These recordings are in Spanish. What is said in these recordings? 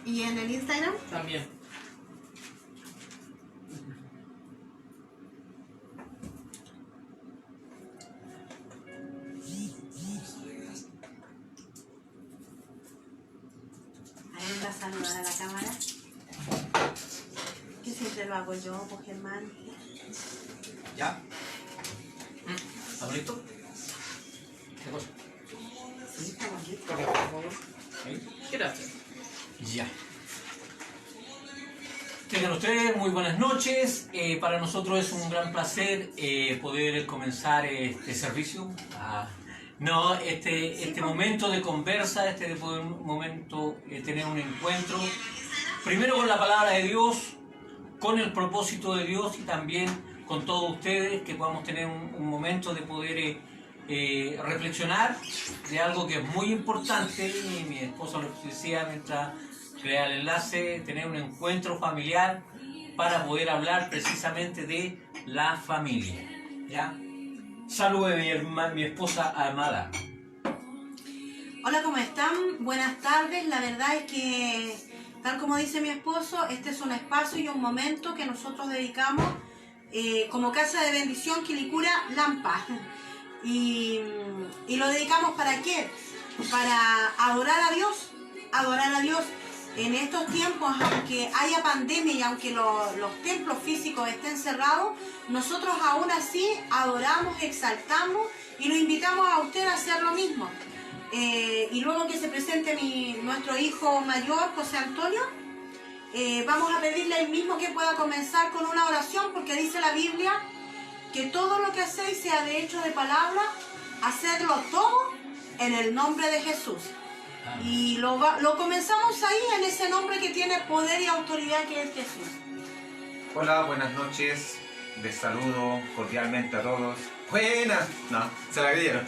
¿Y en el Instagram? También. Ahí me va a saludar a la cámara. Que siempre lo hago yo, pues Germán. ¿Ya? ¿Estamos listos? ¿Qué cosa? Sí, estamos listos. Por favor. Gracias. Ya. Tengan ustedes muy buenas noches. Para nosotros es un gran placer poder comenzar este servicio. Este momento de conversa, momento de tener un encuentro. Primero con la palabra de Dios, con el propósito de Dios y también con todos ustedes, que podamos tener un momento de poder reflexionar de algo que es muy importante. Y mi esposa lo decía mientras crear el enlace, tener un encuentro familiar para poder hablar precisamente de la familia. ¿Ya? Salude mi esposa amada. Hola, ¿cómo están? Buenas tardes. La verdad es que, tal como dice mi esposo, este es un espacio y un momento que nosotros dedicamos como Casa de Bendición Quilicura Lampa. Y lo dedicamos ¿para qué? Para adorar a Dios. Adorar a Dios. En estos tiempos, aunque haya pandemia y aunque los templos físicos estén cerrados, nosotros aún así adoramos, exaltamos y lo invitamos a usted a hacer lo mismo. Y luego que se presente nuestro hijo mayor, José Antonio, vamos a pedirle él mismo que pueda comenzar con una oración, porque dice la Biblia que todo lo que hacéis, sea de hecho de palabra, hacedlo todo en el nombre de Jesús. Y lo comenzamos ahí, en ese nombre que tiene poder y autoridad, que es Jesús. Hola, buenas noches. Les saludo cordialmente a todos. Buenas. No, se la creyeron.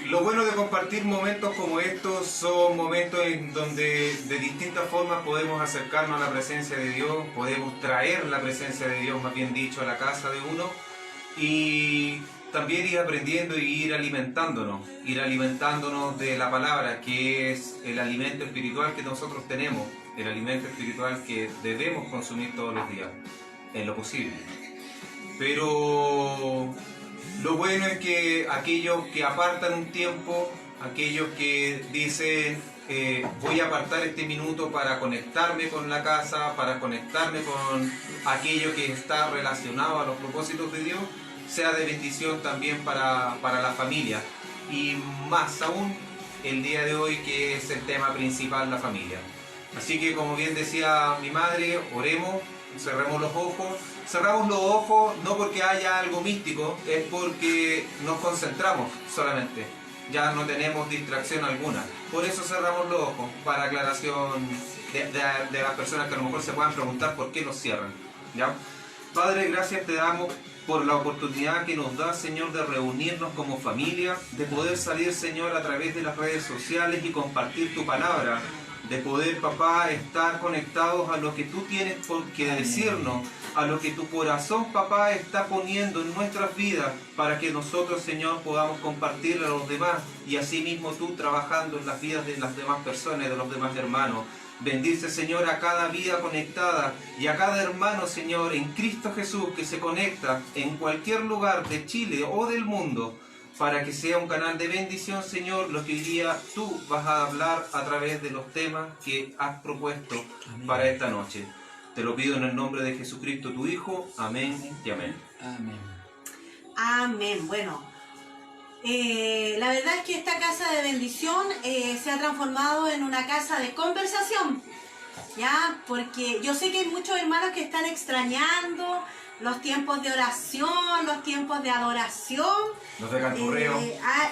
Lo bueno de compartir momentos como estos son momentos en donde de distintas formas podemos acercarnos a la presencia de Dios, podemos traer la presencia de Dios, más bien dicho, a la casa de uno, y también ir aprendiendo y ir alimentándonos de la palabra, que es el alimento espiritual que nosotros tenemos, el alimento espiritual que debemos consumir todos los días, en lo posible. Pero lo bueno es que aquellos que apartan un tiempo, aquellos que dicen voy a apartar este minuto para conectarme con la casa, para conectarme con aquello que está relacionado a los propósitos de Dios, sea de bendición también para la familia. Y más aún el día de hoy, que es el tema principal, la familia. Así que, como bien decía mi madre, oremos, cerremos los ojos. Cerramos los ojos no porque haya algo místico, es porque nos concentramos solamente. Ya no tenemos distracción alguna. Por eso cerramos los ojos, para aclaración de las personas que a lo mejor se puedan preguntar por qué los cierran. ¿Ya? Padre, gracias te damos por la oportunidad que nos da, Señor, de reunirnos como familia, de poder salir, Señor, a través de las redes sociales y compartir tu palabra, de poder, papá, estar conectados a lo que tú tienes que decirnos, a lo que tu corazón, papá, está poniendo en nuestras vidas, para que nosotros, Señor, podamos compartirlo a los demás, y así mismo tú trabajando en las vidas de las demás personas, de los demás hermanos. Bendice, Señor, a cada vida conectada y a cada hermano, Señor, en Cristo Jesús, que se conecta en cualquier lugar de Chile o del mundo, para que sea un canal de bendición, Señor, lo que hoy día tú vas a hablar a través de los temas que has propuesto. Amén. Para esta noche. Te lo pido en el nombre de Jesucristo, tu Hijo. Amén y amén. Amén. Amén. Bueno, la verdad es que esta casa de bendición se ha transformado en una casa de conversación, ¿ya? Porque yo sé que hay muchos hermanos que están extrañando los tiempos de oración, los tiempos de adoración, los de canturreo,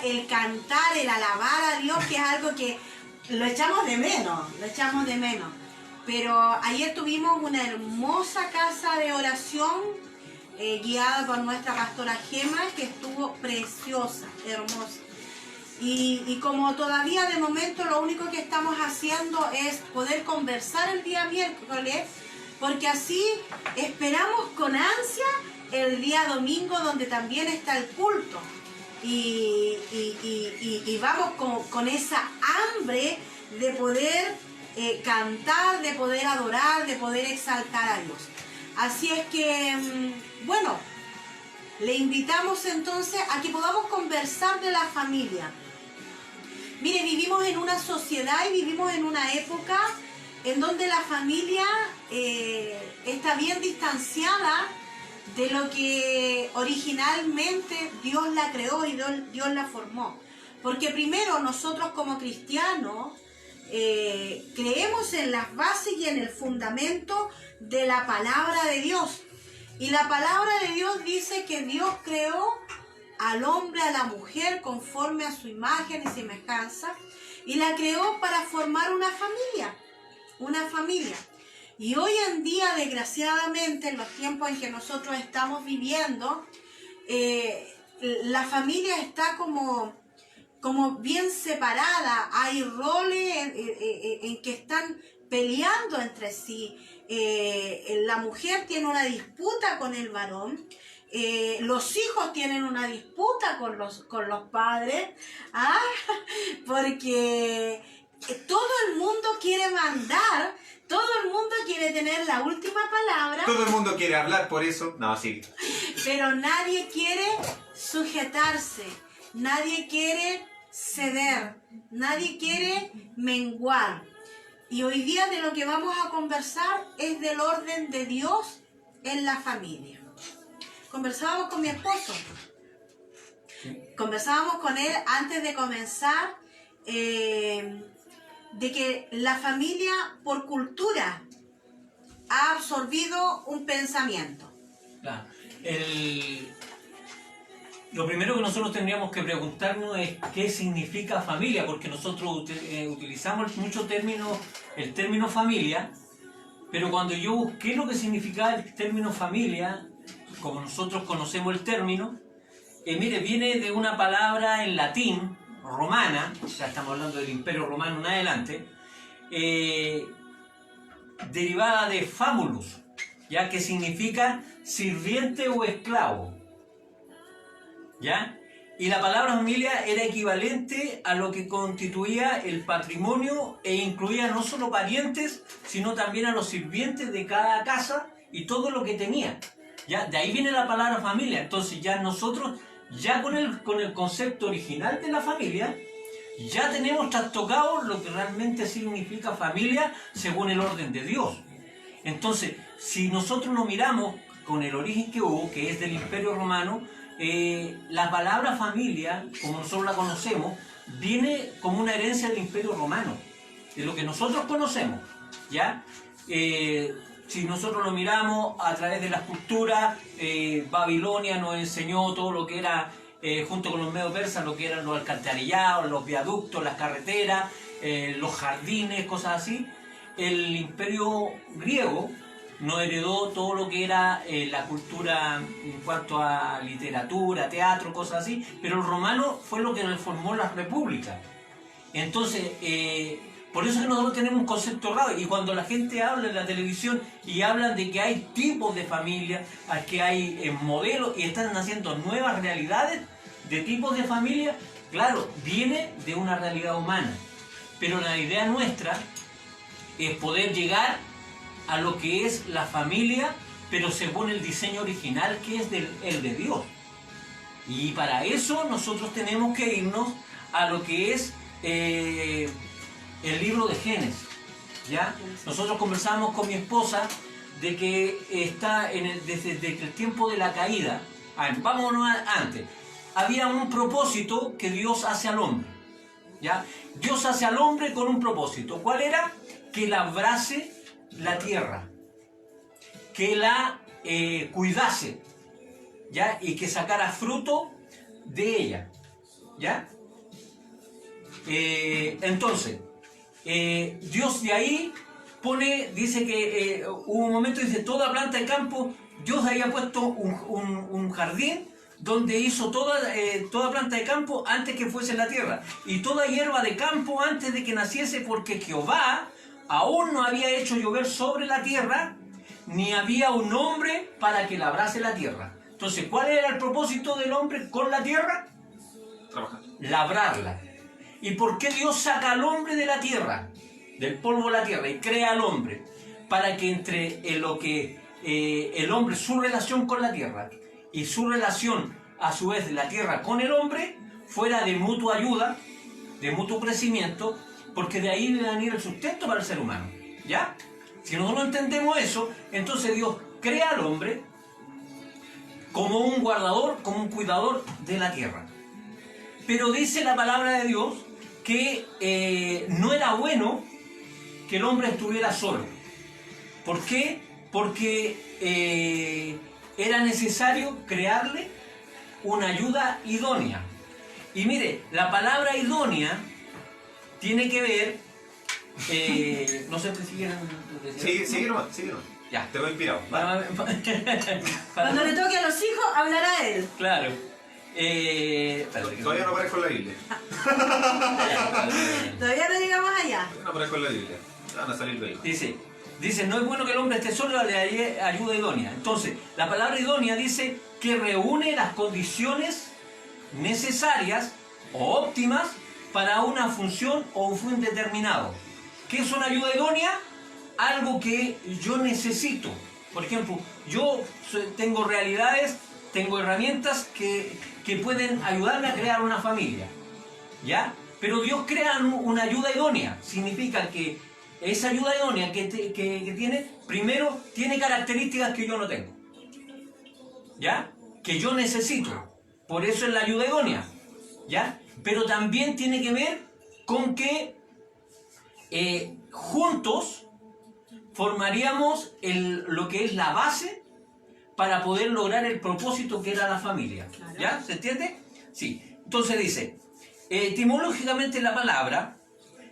el cantar, el alabar a Dios, que es algo que lo echamos de menos, Pero ayer tuvimos una hermosa casa de oración guiada por nuestra pastora Gema, que estuvo preciosa, hermosa. Y como todavía de momento lo único que estamos haciendo es poder conversar el día miércoles, porque así esperamos con ansia el día domingo, donde también está el culto. Y vamos con esa hambre de poder cantar, de poder adorar, de poder exaltar a Dios. Así es que, bueno, le invitamos entonces a que podamos conversar de la familia. Mire, vivimos en una sociedad y vivimos en una época en donde la familia está bien distanciada de lo que originalmente Dios la creó y Dios la formó. Porque primero nosotros como cristianos creemos en las bases y en el fundamento de la palabra de Dios. Y la palabra de Dios dice que Dios creó al hombre, a la mujer, conforme a su imagen y semejanza, y la creó para formar una familia. Una familia. Y hoy en día, desgraciadamente, en los tiempos en que nosotros estamos viviendo, la familia está como bien separada. Hay roles en que están peleando entre sí. La mujer tiene una disputa con el varón. Los hijos tienen una disputa con los padres. Porque todo el mundo quiere mandar. Todo el mundo quiere tener la última palabra. Todo el mundo quiere hablar, por eso. No, sí. Pero nadie quiere sujetarse. Nadie quiere ceder. Nadie quiere menguar. Y hoy día de lo que vamos a conversar es del orden de Dios en la familia. Conversábamos con mi esposo. Conversábamos con él antes de comenzar de que la familia por cultura ha absorbido un pensamiento. Claro. Lo primero que nosotros tendríamos que preguntarnos es qué significa familia, porque nosotros utilizamos mucho el término familia, pero cuando yo busqué lo que significaba el término familia, como nosotros conocemos el término, mire, viene de una palabra en latín, romana, ya estamos hablando del Imperio Romano en adelante, derivada de famulus, ya que significa sirviente o esclavo, ¿ya? Y la palabra familia era equivalente a lo que constituía el patrimonio e incluía no solo parientes, sino también a los sirvientes de cada casa y todo lo que tenía. ¿Ya? De ahí viene la palabra familia. Entonces ya nosotros, ya con el concepto original de la familia, ya tenemos trastocado lo que realmente significa familia según el orden de Dios. Entonces, si nosotros nos miramos con el origen que hubo, que es del Imperio Romano, la palabra familia, como nosotros la conocemos, viene como una herencia del Imperio Romano, de lo que nosotros conocemos, ¿ya? Si nosotros lo miramos a través de las culturas, Babilonia nos enseñó todo lo que era, junto con los medo persas, lo que eran los alcantarillados, los viaductos, las carreteras, los jardines, cosas así. El Imperio griego nos heredó todo lo que era la cultura en cuanto a literatura, teatro, cosas así, pero el romano fue lo que nos formó la república. Entonces, por eso es que nosotros tenemos un concepto raro, y cuando la gente habla en la televisión y hablan de que hay tipos de familia, que hay modelos y están naciendo nuevas realidades de tipos de familia, claro, viene de una realidad humana, pero la idea nuestra es poder llegar a lo que es la familia, pero según el diseño original que es el de Dios. Y para eso nosotros tenemos que irnos a lo que es el libro de Génesis, ¿ya? Nosotros conversamos con mi esposa de que está desde el tiempo de la caída, vámonos antes, había un propósito que Dios hace al hombre, ¿ya? Dios hace al hombre con un propósito. ¿Cuál era? Que labrase la tierra, que la cuidase, ¿ya? Y que sacara fruto de ella, ¿ya? Entonces, Dios de ahí dice que hubo un momento, dice, toda planta de campo, Dios había puesto un jardín donde hizo toda planta de campo antes que fuese la tierra, y toda hierba de campo antes de que naciese, porque Jehová aún no había hecho llover sobre la tierra, ni había un hombre para que labrase la tierra. Entonces, ¿cuál era el propósito del hombre con la tierra? Trabajar. Labrarla. ¿Y por qué Dios saca al hombre de la tierra? del polvo de la tierra y crea al hombre para que entre lo que el hombre, su relación con la tierra y su relación a su vez de la tierra con el hombre fuera de mutua ayuda, de mutuo crecimiento, porque de ahí debe venir el sustento para el ser humano, ¿ya? Si nosotros no entendemos eso, entonces Dios crea al hombre como un guardador, como un cuidador de la tierra. Pero dice la palabra de Dios que no era bueno que el hombre estuviera solo. ¿Por qué? Porque era necesario crearle una ayuda idónea. Y mire, la palabra idónea tiene que ver, no sé si quieren decir. Sí, sigue nomás. Ya. Te voy inspirado. Cuando le toque a los hijos, hablará él. Claro. Todavía no aparezco en la Biblia. Todavía no llegamos allá. Todavía no aparezco en la Biblia. Van a salir bellos. Dice, no es bueno que el hombre esté solo, le ayuda idónea. Entonces, la palabra idónea dice que reúne las condiciones necesarias o óptimas para una función o un fin determinado. ¿Qué es una ayuda idónea? Algo que yo necesito. Por ejemplo, yo tengo realidades, tengo herramientas que pueden ayudarme a crear una familia, ¿ya? Pero Dios crea una ayuda idónea. Significa que esa ayuda idónea que tiene, primero, tiene características que yo no tengo, ¿ya? Que yo necesito. Por eso es la ayuda idónea, ¿ya? Pero también tiene que ver con que juntos formaríamos lo que es la base para poder lograr el propósito que era la familia. ¿Ya? ¿Se entiende? Sí. Entonces dice, etimológicamente la palabra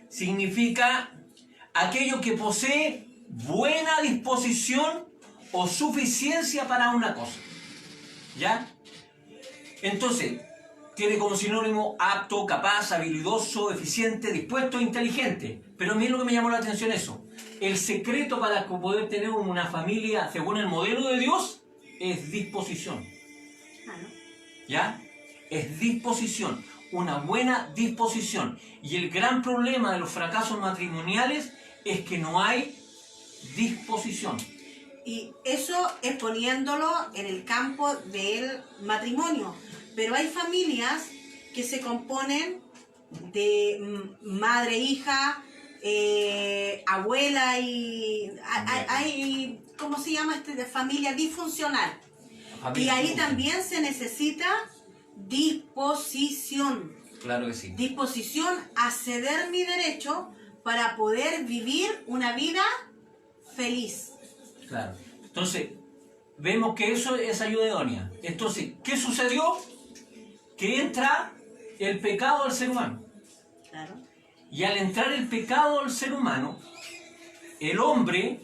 significa aquello que posee buena disposición o suficiencia para una cosa. ¿Ya? Entonces, tiene como sinónimo apto, capaz, habilidoso, eficiente, dispuesto, inteligente. Pero a mí lo que me llamó la atención es eso. El secreto para poder tener una familia según el modelo de Dios es disposición. ¿Ya? Es disposición. Una buena disposición. Y el gran problema de los fracasos matrimoniales es que no hay disposición. Y eso es poniéndolo en el campo del matrimonio. Pero hay familias que se componen de madre, hija, abuela y... Hay, ¿cómo se llama? De familia disfuncional. Y ahí también se necesita disposición. Claro que sí. Disposición a ceder mi derecho para poder vivir una vida feliz. Claro. Entonces, vemos que eso es ayuda idónea. Entonces, ¿qué sucedió? Que entra el pecado al ser humano. Claro. Y al entrar el pecado al ser humano, el hombre,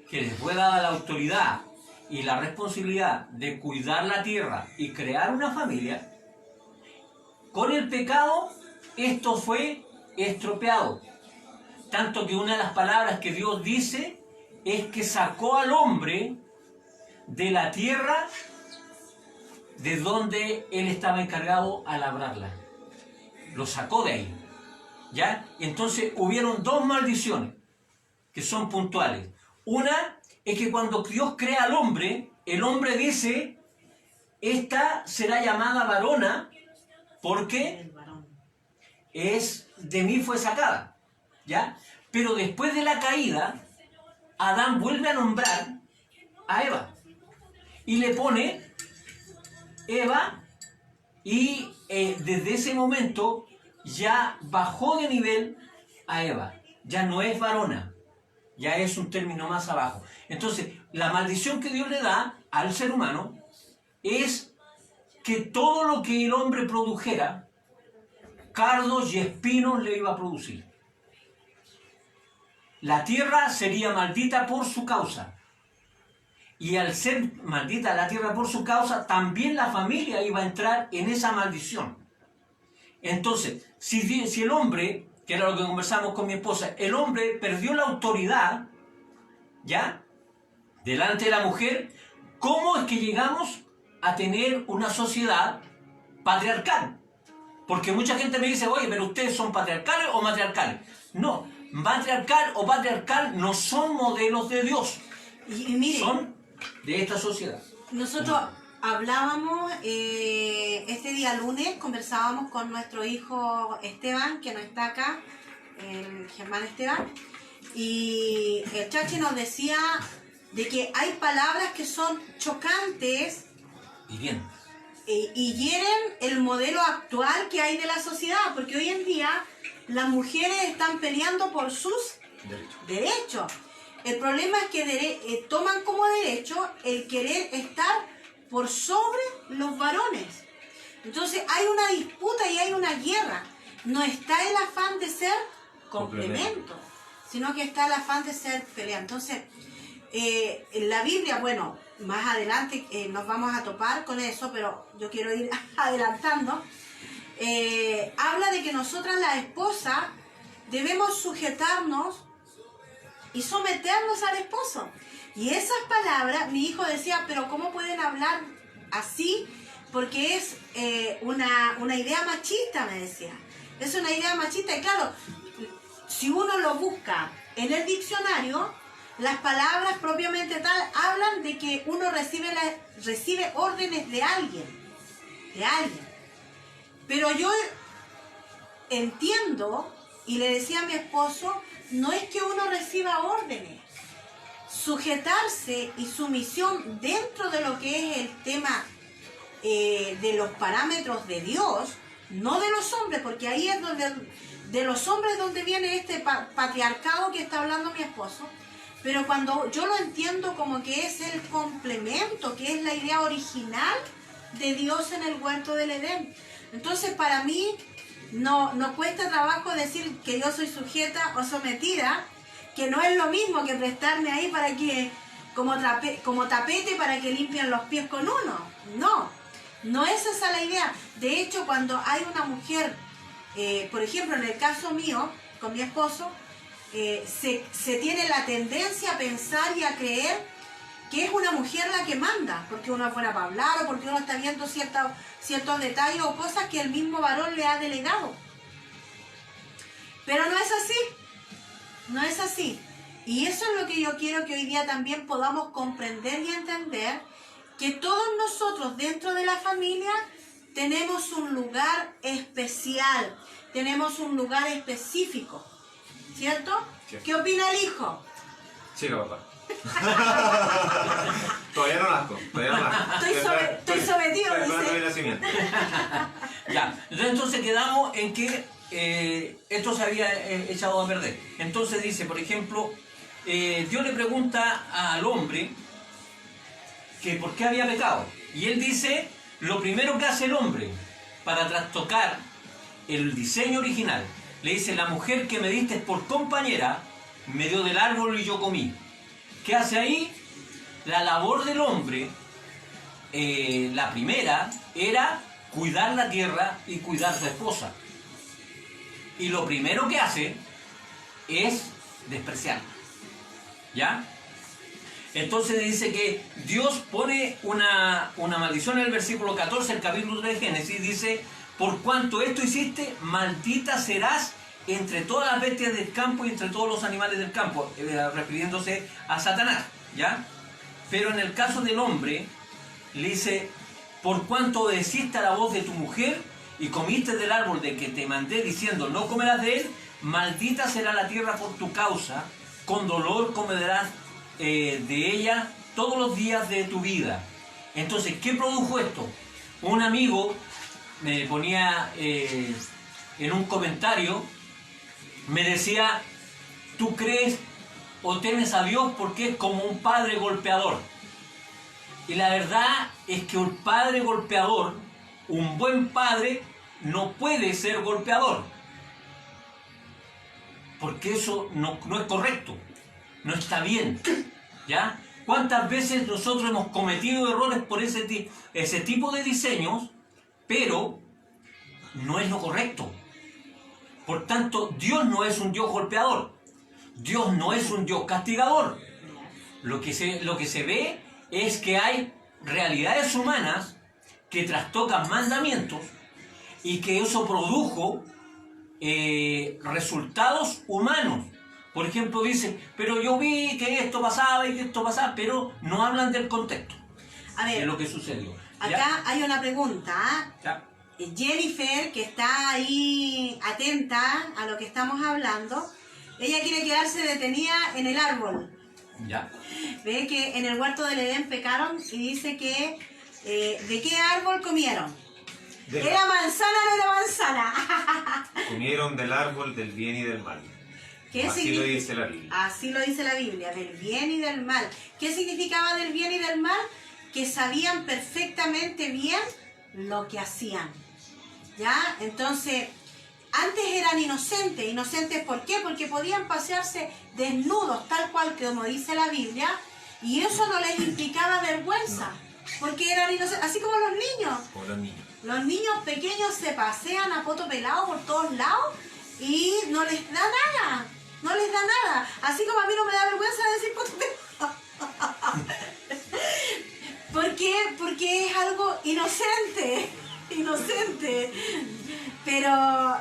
que les fue dada la autoridad y la responsabilidad de cuidar la tierra y crear una familia, con el pecado esto fue estropeado. Tanto que una de las palabras que Dios dice es que sacó al hombre de la tierra de donde él estaba encargado a labrarla. Lo sacó de ahí. ¿Ya? Y entonces hubieron dos maldiciones que son puntuales. Una es que cuando Dios crea al hombre, el hombre dice, esta será llamada varona porque de mí fue sacada. ¿Ya? Pero después de la caída, Adán vuelve a nombrar a Eva y le pone Eva, y desde ese momento ya bajó de nivel a Eva. Ya no es varona, ya es un término más abajo. Entonces, la maldición que Dios le da al ser humano es que todo lo que el hombre produjera, cardos y espinos le iba a producir. La tierra sería maldita por su causa. Y al ser maldita la tierra por su causa, también la familia iba a entrar en esa maldición. Entonces, si el hombre, que era lo que conversamos con mi esposa, el hombre perdió la autoridad, ¿ya? Delante de la mujer, ¿cómo es que llegamos a tener una sociedad patriarcal? Porque mucha gente me dice, oye, pero ustedes son patriarcales o matriarcales. No, matriarcal o patriarcal no son modelos de Dios, Y mire, son de esta sociedad. nosotros hablábamos este día lunes, conversábamos con nuestro hijo Esteban, que no está acá, el Germán Esteban, y el Chachi nos decía de que hay palabras que son chocantes Y bien, y hieren el modelo actual que hay de la sociedad, porque hoy en día las mujeres están peleando por sus derechos. El problema es que toman como derecho el querer estar por sobre los varones. Entonces hay una disputa y hay una guerra. No está el afán de ser complemento, sino que está el afán de ser pelea. Entonces, en la Biblia, bueno, más adelante nos vamos a topar con eso, pero yo quiero ir adelantando. Habla de que nosotras las esposas debemos sujetarnos y someternos al esposo. Y esas palabras, mi hijo decía, pero ¿cómo pueden hablar así? Porque es una idea machista, me decía. Es una idea machista y claro, si uno lo busca en el diccionario, las palabras propiamente tal hablan de que uno recibe órdenes de alguien. Pero yo entiendo, y le decía a mi esposo, no es que uno reciba órdenes. Sujetarse y sumisión dentro de lo que es el tema de los parámetros de Dios, no de los hombres, porque ahí es donde de los hombres donde viene este patriarcado que está hablando mi esposo, pero cuando yo lo entiendo como que es el complemento, que es la idea original de Dios en el huerto del Edén. Entonces para mí no cuesta trabajo decir que yo soy sujeta o sometida, que no es lo mismo que prestarme ahí para que como tapete para que limpien los pies con uno. No es esa la idea. De hecho, cuando hay una mujer, por ejemplo, en el caso mío, con mi esposo, se tiene la tendencia a pensar y a creer que es una mujer la que manda, porque uno fuera para hablar o porque uno está viendo ciertos detalles o cosas que el mismo varón le ha delegado. Pero no es así. Y eso es lo que yo quiero que hoy día también podamos comprender y entender, que todos nosotros dentro de la familia tenemos un lugar especial, tenemos un lugar específico, ¿cierto? Sí. ¿Qué opina el hijo? Sí, papá. Todavía no nazco. Estoy sometido, dice. ya. Entonces quedamos en que esto se había echado a perder. Entonces dice, por ejemplo, Dios le pregunta al hombre que por qué había pecado. Y él dice, lo primero que hace el hombre para trastocar el diseño original, le dice, la mujer que me diste por compañera me dio del árbol y yo comí. ¿Qué hace ahí? La labor del hombre, la primera, era cuidar la tierra y cuidar a su esposa. Y lo primero que hace es despreciarla. ¿Ya? Entonces dice que Dios pone una maldición en el versículo 14, el capítulo 3 de Génesis, dice, por cuanto esto hiciste, maldita serás entre todas las bestias del campo y entre todos los animales del campo, refiriéndose a Satanás, ¿ya? Pero en el caso del hombre, le dice, por cuanto obedeciste a la voz de tu mujer y comiste del árbol de que te mandé diciendo, no comerás de él, maldita será la tierra por tu causa, con dolor comerás de ella todos los días de tu vida. Entonces, ¿qué produjo esto? Un amigo me ponía en un comentario, me decía, ¿tú crees o temes a Dios porque es como un padre golpeador? Y la verdad es que un padre golpeador, un buen padre, no puede ser golpeador. Porque eso no es correcto, no está bien, ¿ya? ¿Cuántas veces nosotros hemos cometido errores por ese tipo de diseños, pero no es lo correcto? Por tanto, Dios no es un Dios golpeador, Dios no es un Dios castigador. Lo que se ve es que hay realidades humanas que trastocan mandamientos y que eso produjo resultados humanos Por ejemplo, dicen, pero yo vi que esto pasaba y que esto pasaba, pero no hablan del contexto A de ver, lo que sucedió. ¿Ya? acá hay una pregunta. ¿Ah? ¿Ya? Jennifer, que está ahí atenta a lo que estamos hablando, ella quiere quedarse detenida en el árbol. ¿Ya? Ve que en el huerto del Edén pecaron y dice que ¿de qué árbol comieron? ¿Era manzana o no era manzana? Comieron del árbol del bien y del mal. ¿Qué Así significa? lo dice la Biblia. Así lo dice la Biblia, del bien y del mal. ¿Qué significaba del bien y del mal? Que sabían perfectamente bien lo que hacían. ¿Ya? Entonces, antes eran inocentes. ¿Inocentes por qué? Porque podían pasearse desnudos, tal cual como dice la Biblia, y eso no les implicaba vergüenza. Porque eran inocentes, así como los niños. Como los niños. Los niños pequeños se pasean a poto pelado por todos lados y no les da nada. No les da nada. Así como a mí no me da vergüenza decir poto pelado. ¿Por qué? Porque es algo inocente. Inocente. Pero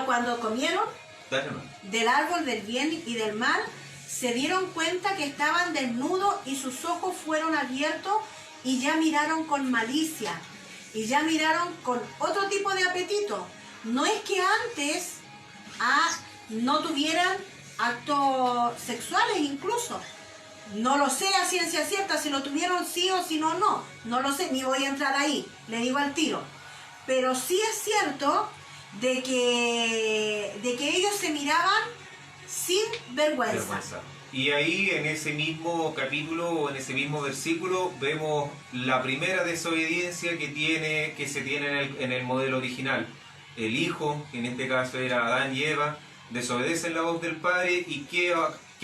cuando comieron Dale, no. del árbol del bien y del mal, se dieron cuenta que estaban desnudos y sus ojos fueron abiertos y ya miraron con malicia. Y ya miraron con otro tipo de apetito. No es que antes no tuvieran actos sexuales incluso. No lo sé a ciencia cierta si lo tuvieron sí o si no, no. No lo sé, ni voy a entrar ahí, le digo al tiro. Pero sí es cierto de que ellos se miraban sin vergüenza. Vergüenza. Y ahí en ese mismo capítulo o en ese mismo versículo vemos la primera desobediencia que se tiene en el modelo original. El hijo, que en este caso era Adán y Eva, desobedecen la voz del padre y ¿qué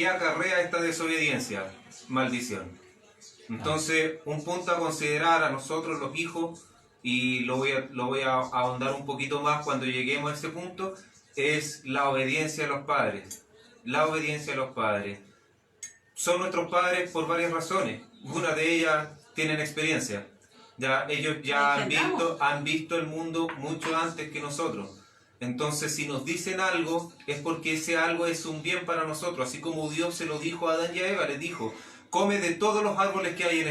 acarrea esta desobediencia? Maldición. Entonces, un punto a considerar a nosotros los hijos, y lo voy a ahondar un poquito más cuando lleguemos a ese punto, es la obediencia a los padres. La obediencia a los padres. Son nuestros padres por varias razones. Una de ellas tienen experiencia. Ya, ellos ya han visto el mundo mucho antes que nosotros. Entonces, si nos dicen algo, es porque ese algo es un bien para nosotros. Así como Dios se lo dijo a Adán y a Eva, les dijo, come de todos los árboles que hay en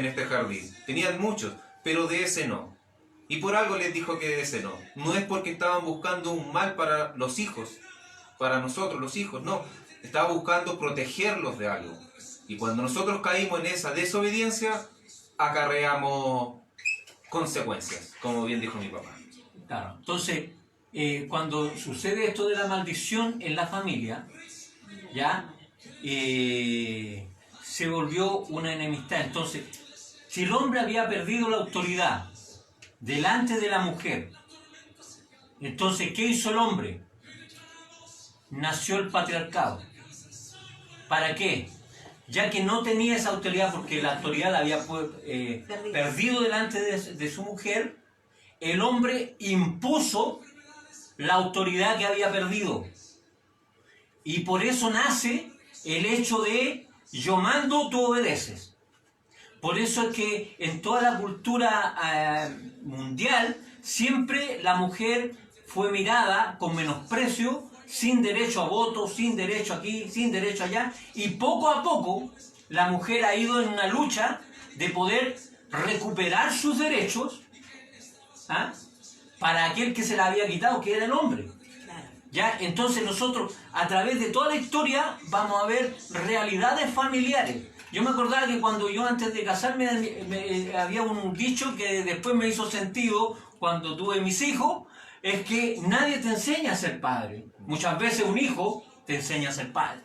este jardín. Tenían muchos, pero de ese no. Y por algo les dijo que de ese no. No es porque estaban buscando un mal para los hijos, para nosotros los hijos, no. Estaba buscando protegerlos de algo. Y cuando nosotros caímos en esa desobediencia, acarreamos consecuencias, como bien dijo mi papá. Claro. Entonces, cuando sucede esto de la maldición en la familia, ya se volvió una enemistad. Entonces, si el hombre había perdido la autoridad delante de la mujer, entonces, ¿qué hizo el hombre? Nació el patriarcado. ¿Para qué? Ya que no tenía esa autoridad, porque la autoridad la había perdido delante de su mujer, el hombre impuso la autoridad que había perdido. Y por eso nace el hecho de yo mando, tú obedeces. Por eso es que en toda la cultura mundial siempre la mujer fue mirada con menosprecio, sin derecho a voto, sin derecho aquí, sin derecho allá, y poco a poco la mujer ha ido en una lucha de poder recuperar sus derechos para aquel que se la había quitado, que era el hombre. ¿Ya? Entonces nosotros, a través de toda la historia, vamos a ver realidades familiares. Yo me acordaba que cuando yo antes de casarme había un dicho que después me hizo sentido cuando tuve mis hijos, es que nadie te enseña a ser padre. Muchas veces un hijo te enseña a ser padre.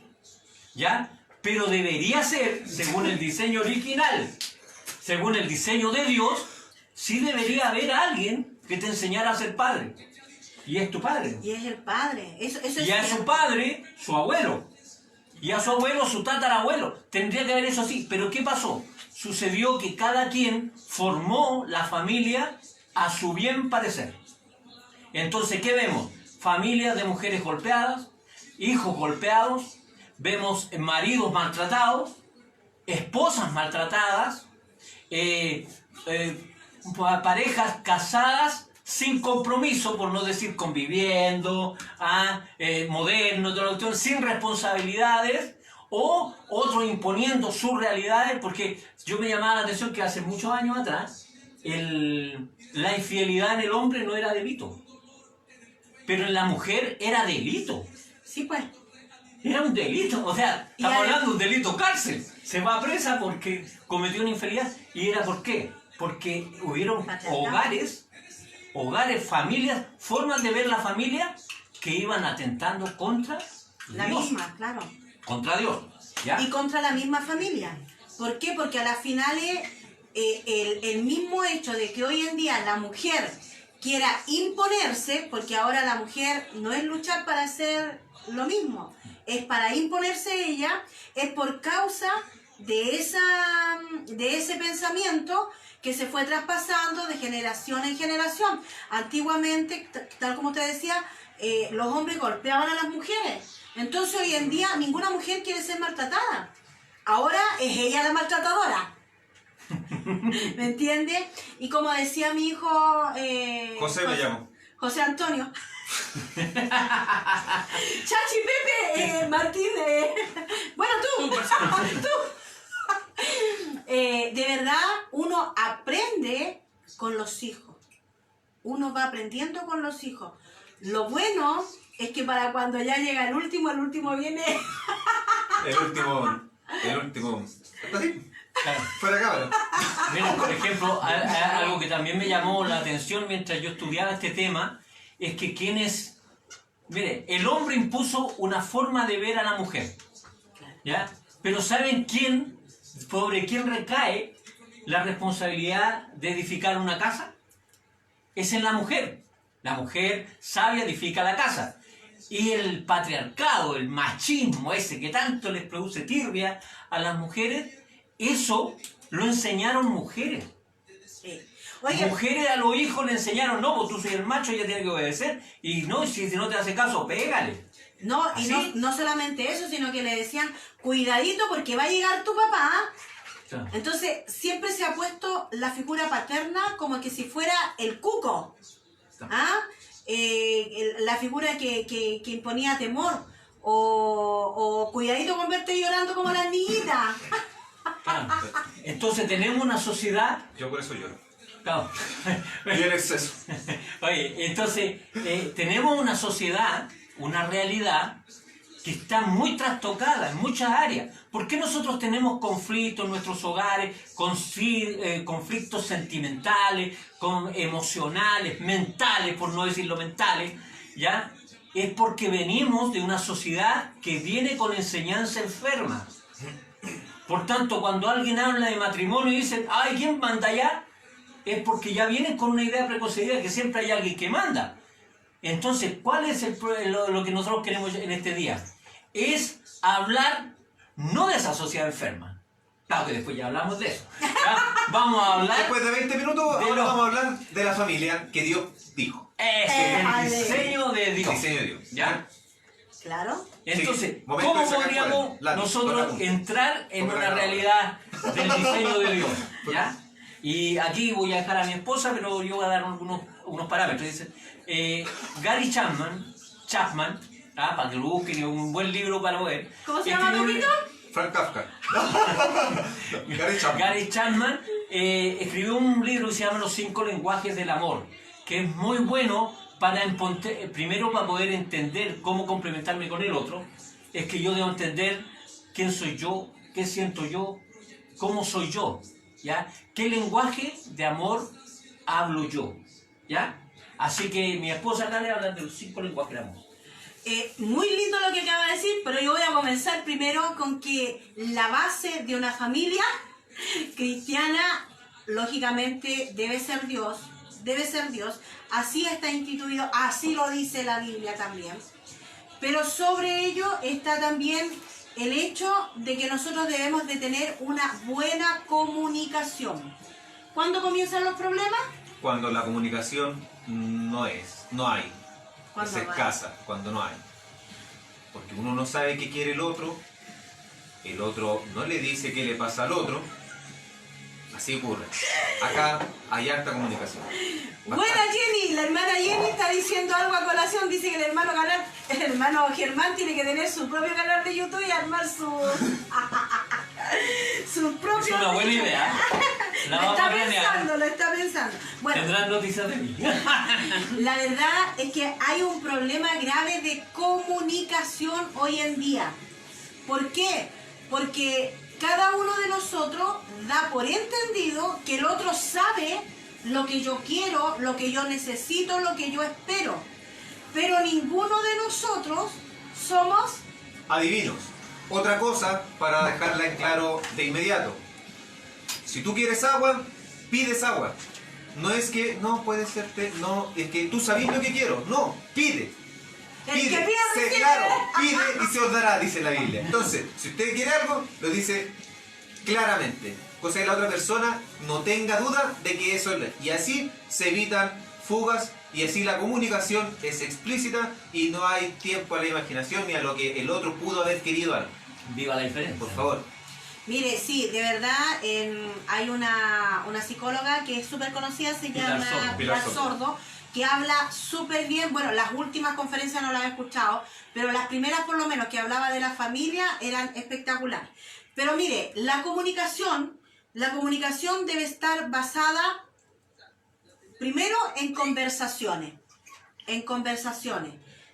¿Ya? Pero debería ser, según el diseño original, según el diseño de Dios, sí debería haber alguien que te enseñara a ser padre. Y es tu padre. Y es el padre. Eso y a su padre, su abuelo. Y a su abuelo, su tatarabuelo. Tendría que haber eso así. Pero ¿qué pasó? Sucedió que cada quien formó la familia a su bien parecer. Entonces, ¿qué vemos? Familias de mujeres golpeadas, hijos golpeados, vemos maridos maltratados, esposas maltratadas, parejas casadas sin compromiso, por no decir conviviendo, moderno, sin responsabilidades, o otros imponiendo sus realidades, porque yo me llamaba la atención que hace muchos años atrás la infidelidad en el hombre no era delito, pero en la mujer era delito. Sí, pues. Era un delito, o sea, estamos hablando de un delito cárcel. Se va presa porque cometió una infidelidad. ¿Y era por qué? Porque hubieron hogares, familias, formas de ver la familia que iban atentando contra La Dios, misma, claro. contra Dios. ¿Ya? Y contra la misma familia. ¿Por qué? Porque a las finales el mismo hecho de que hoy en día la mujer quiera imponerse, porque ahora la mujer no es luchar para hacer lo mismo, es para imponerse ella, es por causa de ese pensamiento que se fue traspasando de generación en generación. Antiguamente, tal como usted decía, los hombres golpeaban a las mujeres. Entonces hoy en día ninguna mujer quiere ser maltratada. Ahora es ella la maltratadora. ¿Me entiende? Y como decía mi hijo... José me llamo. José Antonio. Chachi, Pepe, Martín. Bueno, tú. De verdad, uno aprende con los hijos. Uno va aprendiendo con los hijos. Lo bueno es que para cuando ya llega el último viene... El último. ¿Está así? Claro. Fuera cámara. Mira, por ejemplo, algo que también me llamó la atención mientras yo estudiaba este tema, es que mire, el hombre impuso una forma de ver a la mujer, ¿ya? Pero ¿saben sobre quién recae la responsabilidad de edificar una casa? Es en la mujer. La mujer sabia edifica la casa. Y el patriarcado, el machismo ese que tanto les produce tirria a las mujeres, eso lo enseñaron mujeres. Sí. Oye, Mujeres a los hijos le enseñaron, no, pues tú soy el macho, ella tiene que obedecer, y no, si no te hace caso, pégale. no, y ¿Así? no solamente eso, sino que le decían, cuidadito porque va a llegar tu papá. Claro. Entonces, siempre se ha puesto la figura paterna como que si fuera el cuco. ¿Ah? La figura que imponía temor. O cuidadito con verte llorando como las niñitas. Claro. Entonces tenemos una sociedad... Yo por eso lloro. Claro. Y el exceso. Oye, entonces tenemos una sociedad, una realidad que está muy trastocada en muchas áreas. ¿Por qué nosotros tenemos conflictos en nuestros hogares, conflictos sentimentales, emocionales, mentales, por no decirlo mentales? ¿Ya? Es porque venimos de una sociedad que viene con enseñanza enferma. Por tanto, cuando alguien habla de matrimonio y dice, ay, ¿quién manda allá? Es porque ya vienen con una idea preconcebida que siempre hay alguien que manda. Entonces, ¿cuál es lo que nosotros queremos en este día? Es hablar no de esa sociedad enferma. Claro que después ya hablamos de eso. ¿Ya? Vamos a hablar... Después de 20 minutos, de ahora lo- vamos a hablar de la familia que Dios dijo. el Ale. diseño de Dios. Diseño de Dios. ¿Ya? Claro. Entonces, Sí, momento ¿cómo de sacar podríamos fuera, lápiz, nosotros toca entrar en toca una la realidad del diseño de Dios? ¿Ya? Y aquí voy a dejar a mi esposa, pero yo voy a dar unos parámetros. Dice, Gary Chapman, para que lo busquen, es un buen libro para leer. ¿Cómo se llama, Escribió un- Pepito? Frank Kafka. Gary Chapman. Gary Chapman escribió un libro que se llama Los 5 lenguajes del amor, que es muy bueno primero para poder entender cómo complementarme con el otro. Es que yo debo entender quién soy yo, qué siento yo, cómo soy yo, ¿ya? ¿Qué lenguaje de amor hablo yo? ¿Ya? Así que mi esposa acá le habla de los 5 lenguajes del amor. Muy lindo lo que acaba de decir, pero yo voy a comenzar primero con que la base de una familia cristiana, lógicamente, debe ser Dios. Así está instituido, así lo dice la Biblia también. Pero sobre ello está también el hecho de que nosotros debemos de tener una buena comunicación. ¿Cuándo comienzan los problemas? Cuando la comunicación no hay. Cuando Es no hay. escasa, cuando no hay. Porque uno no sabe qué quiere el otro no le dice qué le pasa al otro. Así ocurre. Acá hay harta comunicación. Buena Jenny, la hermana Jenny está diciendo algo a colación, dice que el hermano Germán tiene que tener su propio canal de YouTube y armar su propio... Es una buena idea. La vamos a planear. Lo está pensando. Bueno, Tendrán noticias de mí. la verdad es que hay un problema grave de comunicación hoy en día. ¿Por qué? Porque cada uno de nosotros da por entendido que el otro sabe lo que yo quiero, lo que yo necesito, lo que yo espero. Pero ninguno de nosotros somos Adivinos. Otra cosa para dejarla en claro de inmediato. Si tú quieres agua, pides agua. No es que no puede ser, no, es que tú sabes lo que quiero. No, pide. el que Pide, pide, claro, pide y se os dará, dice la Biblia. Entonces, si usted quiere algo, lo dice claramente. Cosa que la otra persona no tenga duda de que eso es. Y así se evitan fugas y así la comunicación es explícita y no hay tiempo a la imaginación ni a lo que el otro pudo haber querido algo. Viva la diferencia. Por favor. Mire, sí, de verdad, hay una psicóloga que es súper conocida, se Pilar llama Sordo. Pilar Sordo, que habla súper bien. Bueno, las últimas conferencias no las he escuchado, pero las primeras por lo menos que hablaba de la familia eran espectaculares. Pero mire, la comunicación debe estar basada primero en conversaciones.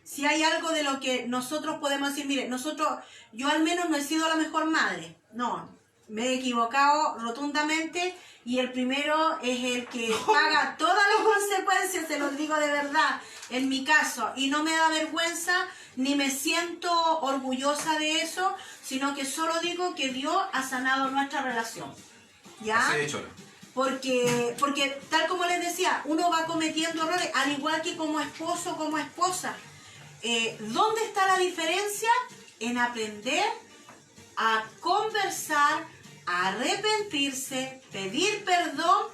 Si hay algo de lo que nosotros podemos decir, mire, yo al menos no he sido la mejor madre. No, me he equivocado rotundamente y el primero es el que paga todas las consecuencias, se los digo de verdad, en mi caso. Y no me da vergüenza ni me siento orgullosa de eso, sino que solo digo que Dios ha sanado nuestra relación. ¿Ya? Así de hecho. Porque tal como les decía, uno va cometiendo errores, al igual que como esposo, como esposa. ¿Dónde está la diferencia? En aprender a conversar, a arrepentirse, pedir perdón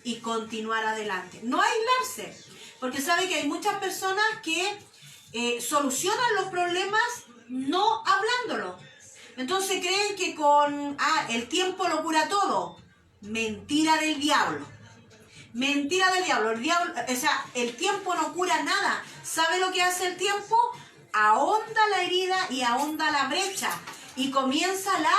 y continuar adelante. No aislarse, porque sabe que hay muchas personas que solucionan los problemas no hablándolo. Entonces creen que el tiempo lo cura todo. Mentira del diablo. Mentira del diablo. El tiempo no cura nada. ¿Sabe lo que hace el tiempo? Ahonda la herida y ahonda la brecha. Y comienza la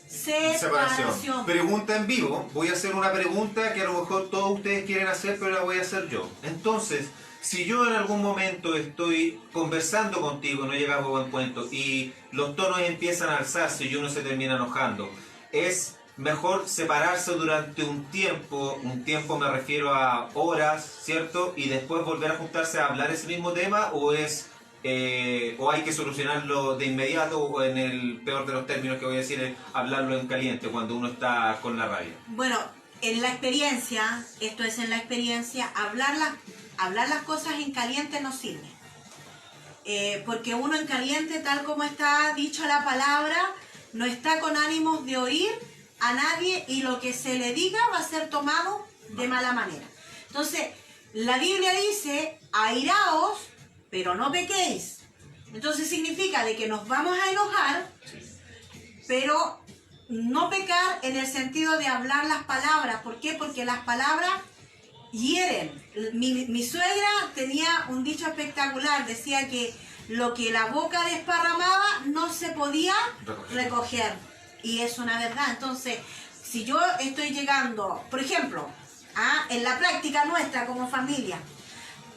separación. Pregunta en vivo. Voy a hacer una pregunta que a lo mejor todos ustedes quieren hacer, pero la voy a hacer yo. Entonces, si yo en algún momento estoy conversando contigo, no llegamos a buen punto, y los tonos empiezan a alzarse y uno se termina enojando, ¿es mejor separarse durante un tiempo me refiero a horas, ¿cierto? Y después volver a juntarse a hablar ese mismo tema, o hay que solucionarlo de inmediato, o en el peor de los términos que voy a decir es hablarlo en caliente cuando uno está con la rabia? Bueno, en la experiencia, hablar las cosas en caliente no sirve. Porque uno en caliente, tal como está dicho la palabra, no está con ánimos de oír a nadie y lo que se le diga va a ser tomado de mala manera. Entonces, la Biblia dice, airaos, pero no pequéis. Entonces significa de que nos vamos a enojar, pero no pecar en el sentido de hablar las palabras. ¿Por qué? Porque las palabras hieren. Mi suegra tenía un dicho espectacular, decía que lo que la boca desparramaba no se podía recoger. Y es una verdad. Entonces, si yo estoy llegando, por ejemplo, en la práctica nuestra como familia,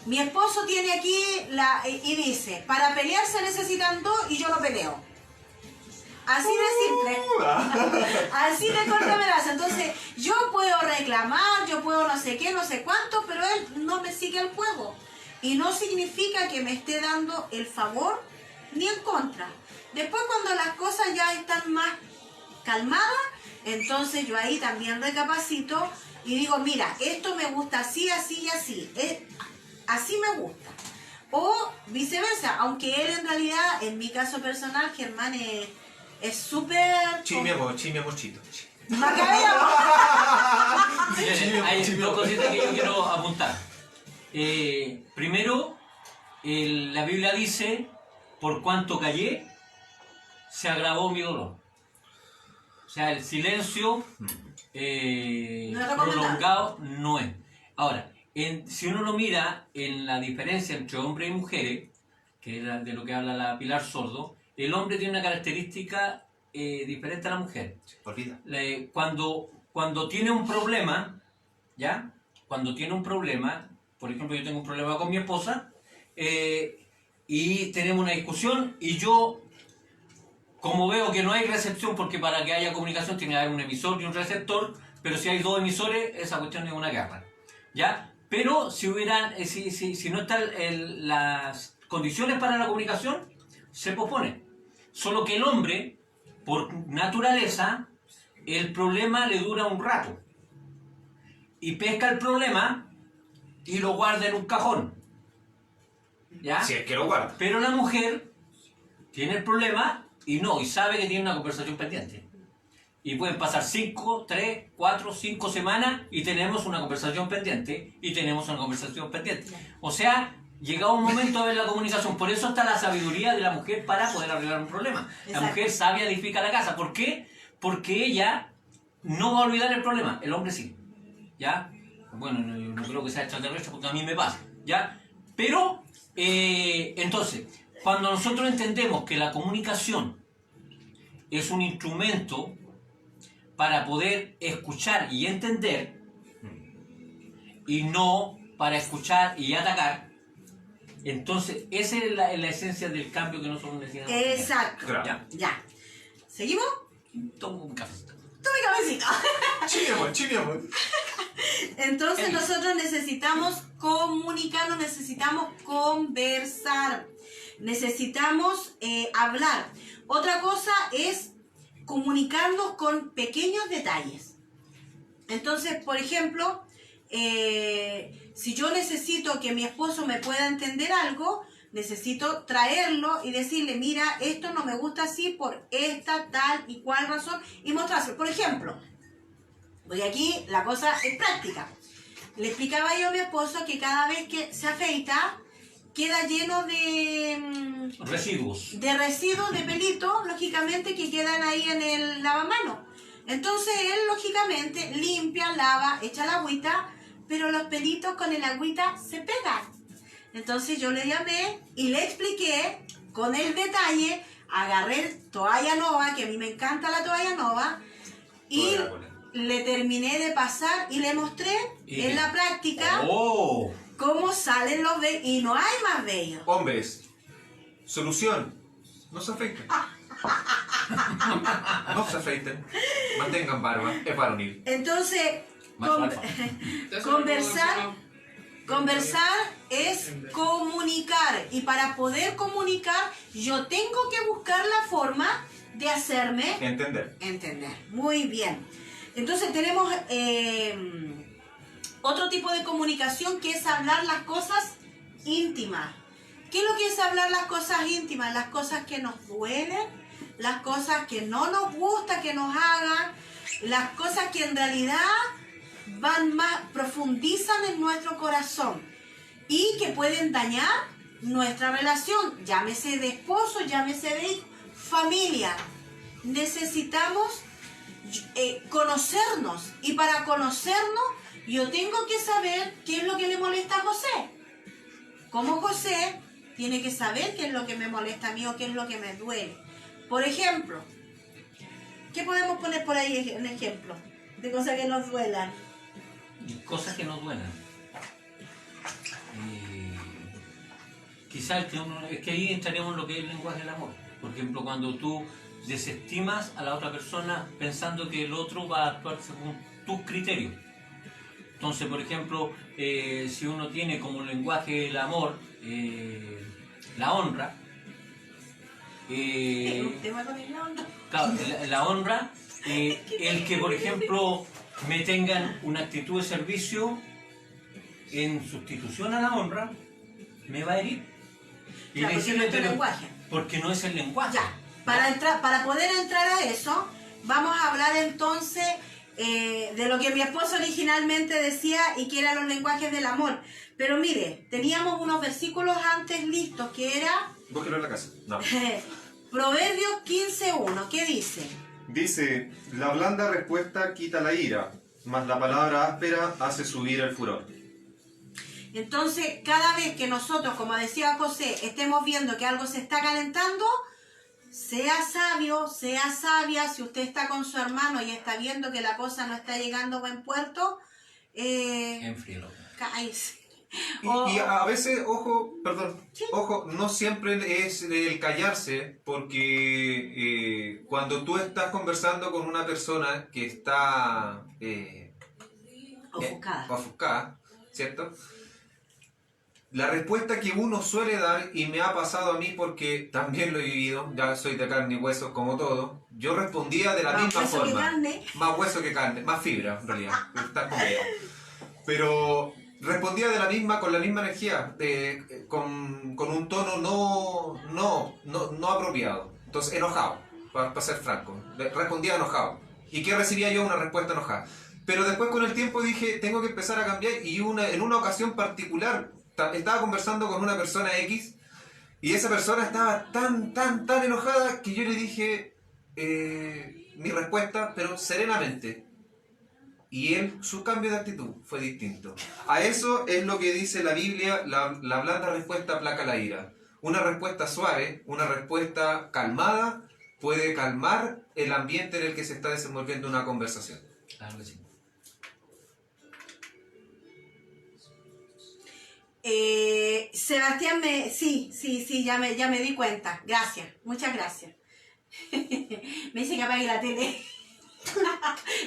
mi esposo tiene aquí y dice, para pelear se necesitan dos y yo no peleo. Así de simple. Así de corta veraza. Entonces, yo puedo reclamar, yo puedo no sé qué, no sé cuánto, pero él no me sigue el juego. Y no significa que me esté dando el favor ni en contra. Después, cuando las cosas ya están más calmadas, entonces yo ahí también recapacito y digo, mira, esto me gusta así, así y así. Así me gusta. O viceversa, aunque él en realidad, en mi caso personal, Germán es súper... Mi amor, chito. Macabeo. Hay dos cositas que yo quiero apuntar. Primero, la Biblia dice, por cuanto callé, se agravó mi dolor. O sea, el silencio prolongado no es. Ahora, si uno lo mira en la diferencia entre hombres y mujeres, que es de lo que habla la Pilar Sordo, el hombre tiene una característica diferente a la mujer. Olvida. Cuando tiene un problema, ¿ya? Cuando tiene un problema, por ejemplo, yo tengo un problema con mi esposa, y tenemos una discusión, y yo, como veo que no hay recepción, porque para que haya comunicación tiene que haber un emisor y un receptor, pero si hay dos emisores, esa cuestión es una guerra, ¿ya? Pero si no están las condiciones para la comunicación, se pospone. Solo que el hombre, por naturaleza, el problema le dura un rato. Y pesca el problema y lo guarda en un cajón. ¿Ya? Si es que lo guarda. Pero la mujer tiene el problema y sabe que tiene una conversación pendiente. Y pueden pasar 5, 3, 4, 5 semanas y tenemos una conversación pendiente y tenemos una conversación pendiente. O sea, llegado un momento de ver la comunicación. Por eso está la sabiduría de la mujer para poder arreglar un problema. La Exacto. mujer sabia edifica la casa. ¿Por qué? Porque ella no va a olvidar el problema. El hombre sí. ¿Ya? Bueno, no creo que sea extraterrestre porque a mí me pasa. ¿Ya? Pero, entonces, cuando nosotros entendemos que la comunicación es un instrumento para poder escuchar y entender, y no para escuchar y atacar, entonces esa es la esencia del cambio que nosotros necesitamos. Exacto. Claro. Ya. ¿Seguimos? Tomo un cafecito. Tome cafecito. Chineamos. Entonces nosotros necesitamos comunicarnos, necesitamos conversar, necesitamos hablar. Otra cosa es comunicarnos con pequeños detalles. Entonces, por ejemplo, si yo necesito que mi esposo me pueda entender algo, necesito traerlo y decirle, mira, esto no me gusta así por esta, tal y cual razón, y mostrárselo. Por ejemplo, porque aquí la cosa es práctica. Le explicaba yo a mi esposo que cada vez que se afeita, queda lleno de Residuos. de pelitos, lógicamente, que quedan ahí en el lavamanos. Entonces él, lógicamente, limpia, lava, echa la agüita, pero los pelitos con el agüita se pegan. Entonces yo le llamé y le expliqué con el detalle, agarré toalla Nova, que a mí me encanta la toalla Nova, y le terminé de pasar y le mostré en la práctica ¡Oh! cómo salen los vellos, y no hay más vellos. Hombres, solución, no se afeiten. No se afeiten, mantengan barba, es varonil. Entonces, Macho alfa. conversar es comunicar, y para poder comunicar yo tengo que buscar la forma de hacerme Entender. entender. Muy bien. Entonces tenemos otro tipo de comunicación, que es hablar las cosas íntimas. ¿Qué es lo que es hablar las cosas íntimas? Las cosas que nos duelen, las cosas que no nos gusta que nos hagan, las cosas que en realidad van más, profundizan en nuestro corazón y que pueden dañar nuestra relación, llámese de esposo, llámese de hijo, familia. Necesitamos conocernos, y para conocernos yo tengo que saber qué es lo que le molesta a José. Como José tiene que saber qué es lo que me molesta a mí o qué es lo que me duele. Por ejemplo, ¿qué podemos poner por ahí en ejemplo de cosas que nos duelan? Y cosas que nos duelen. Quizás es que ahí entraríamos en lo que es el lenguaje del amor. Por ejemplo, cuando tú desestimas a la otra persona pensando que el otro va a actuar según tus criterios. Entonces, por ejemplo, si uno tiene como lenguaje del amor la honra, claro, la honra, el que, por ejemplo, me tengan una actitud de servicio en sustitución a la honra, me va a herir. Y Claro, porque no es tu lenguaje. Porque no es el lenguaje. Ya, para poder entrar a eso, vamos a hablar entonces de lo que mi esposo originalmente decía y que eran los lenguajes del amor. Pero mire, teníamos unos versículos antes listos, que era Búsquelo en la casa. No. Proverbios 15:1. ¿Qué dice? Dice, la blanda respuesta quita la ira, mas la palabra áspera hace subir el furor. Entonces, cada vez que nosotros, como decía José, estemos viendo que algo se está calentando, sea sabio, sea sabia. Si usted está con su hermano y está viendo que la cosa no está llegando a buen puerto, Enfríelo. cállese. Y a veces, ojo, perdón, Sí. ojo, no siempre es el callarse, porque cuando tú estás conversando con una persona que está ofuscada, ¿cierto? La respuesta que uno suele dar, y me ha pasado a mí porque también lo he vivido, ya soy de carne y hueso como todo, yo respondía de la Más misma hueso que forma. carne. Más hueso que carne, más fibra en realidad, estar conmigo. Pero respondía de la misma, con la misma energía, con un tono no apropiado. Entonces, enojado, para ser franco. Respondía enojado. ¿Y qué recibía yo? Una respuesta enojada. Pero después con el tiempo dije, tengo que empezar a cambiar, y en una ocasión particular estaba conversando con una persona X, y esa persona estaba tan enojada que yo le dije mi respuesta, pero serenamente. Y su cambio de actitud fue distinto. A eso es lo que dice la Biblia, la blanda respuesta aplaca la ira. Una respuesta suave, una respuesta calmada, puede calmar el ambiente en el que se está desenvolviendo una conversación. Claro que sí. Sebastián, sí, ya me di cuenta. Gracias, muchas gracias. Me dice que apague la tele.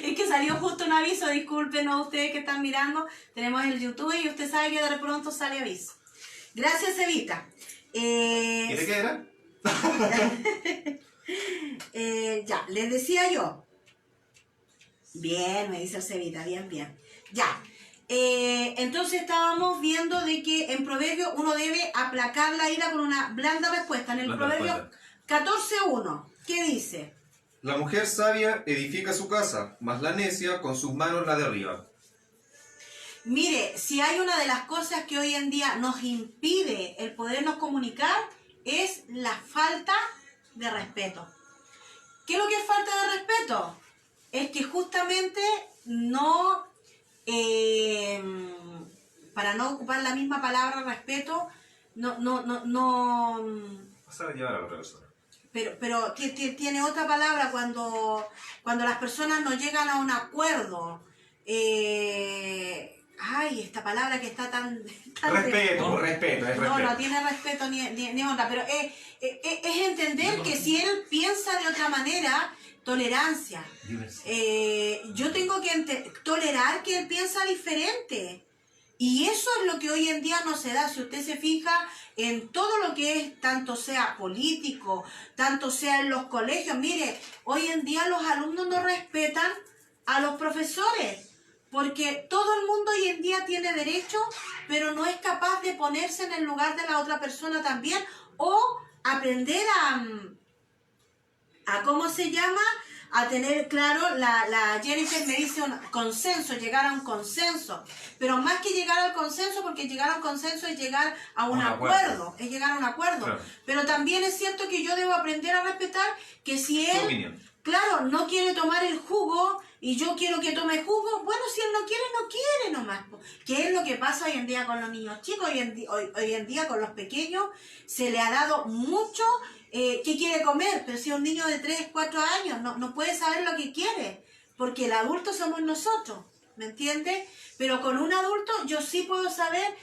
Es que salió justo un aviso, discúlpenos ustedes que están mirando. Tenemos el YouTube y usted sabe que de pronto sale aviso. Gracias, Evita. ¿Y de qué era? Ya, les decía yo. Bien, me dice el Cevita, bien. Ya. Entonces estábamos viendo de que en Proverbio uno debe aplacar la ira con una blanda respuesta. En el Blanda Proverbio 14:1, ¿qué dice? La mujer sabia edifica su casa, mas la necia con sus manos la derriba. Mire, si hay una de las cosas que hoy en día nos impide el podernos comunicar, es la falta de respeto. ¿Qué es lo que es falta de respeto? Es que justamente no, para no ocupar la misma palabra respeto, no. Pasar a llevar a la otra persona. Pero tiene otra palabra cuando las personas no llegan a un acuerdo. Esta palabra que está tan Respeto, es respeto. no tiene respeto ni onda, pero es entender que si él piensa de otra manera, tolerancia. Yo tengo que tolerar que él piensa diferente. Y eso es lo que hoy en día no se da. Si usted se fija en todo lo que es, tanto sea político, tanto sea en los colegios, mire, hoy en día los alumnos no respetan a los profesores, porque todo el mundo hoy en día tiene derecho, pero no es capaz de ponerse en el lugar de la otra persona también, o aprender a ¿cómo se llama?, a tener claro, la Jennifer me dice un consenso, llegar a un consenso. Pero más que llegar al consenso, porque llegar a un consenso es llegar a un acuerdo, es llegar a un acuerdo. Claro. Pero también es cierto que yo debo aprender a respetar que si Tu él, opinión. claro, no quiere tomar el jugo y yo quiero que tome jugo, bueno, si él no quiere nomás. ¿Qué es lo que pasa hoy en día con los niños chicos? Hoy en día con los pequeños se le ha dado mucho. ¿Qué quiere comer? Pero si es un niño de 3, 4 años, no puede saber lo que quiere, porque el adulto somos nosotros, ¿me entiendes? Pero con un adulto yo sí puedo saber,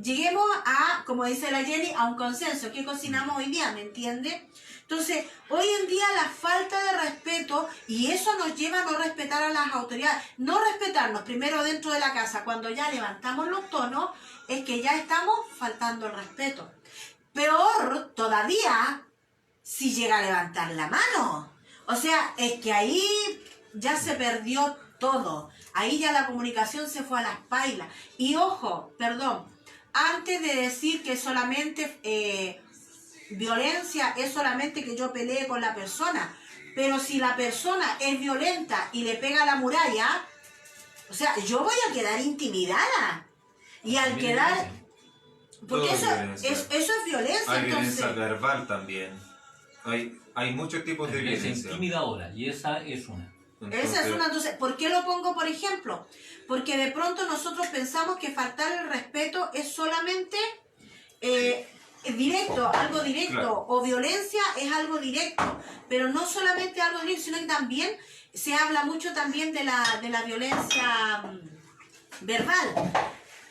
lleguemos a, como dice la Jenny, a un consenso. ¿Qué cocinamos hoy día? ¿Me entiendes? Entonces, hoy en día la falta de respeto, y eso nos lleva a no respetar a las autoridades, no respetarnos primero dentro de la casa, cuando ya levantamos los tonos, es que ya estamos faltando el respeto. Peor todavía, si llega a levantar la mano. O sea, es que ahí ya se perdió todo. Ahí ya la comunicación se fue a las pailas. Y ojo, perdón, antes de decir que solamente violencia es solamente que yo pelee con la persona, pero si la persona es violenta y le pega a la muralla, o sea, yo voy a quedar intimidada. Y al quedar... Porque Todo eso es violencia. Hay violencia Entonces, verbal también. Hay muchos tipos de Es violencia. intimidadora, y esa es una. Esa es una, entonces, ¿por qué lo pongo por ejemplo? Porque de pronto nosotros pensamos que faltar el respeto es solamente directo, algo directo, Claro. o violencia es algo directo, pero no solamente algo directo, sino que también se habla mucho también de la violencia verbal.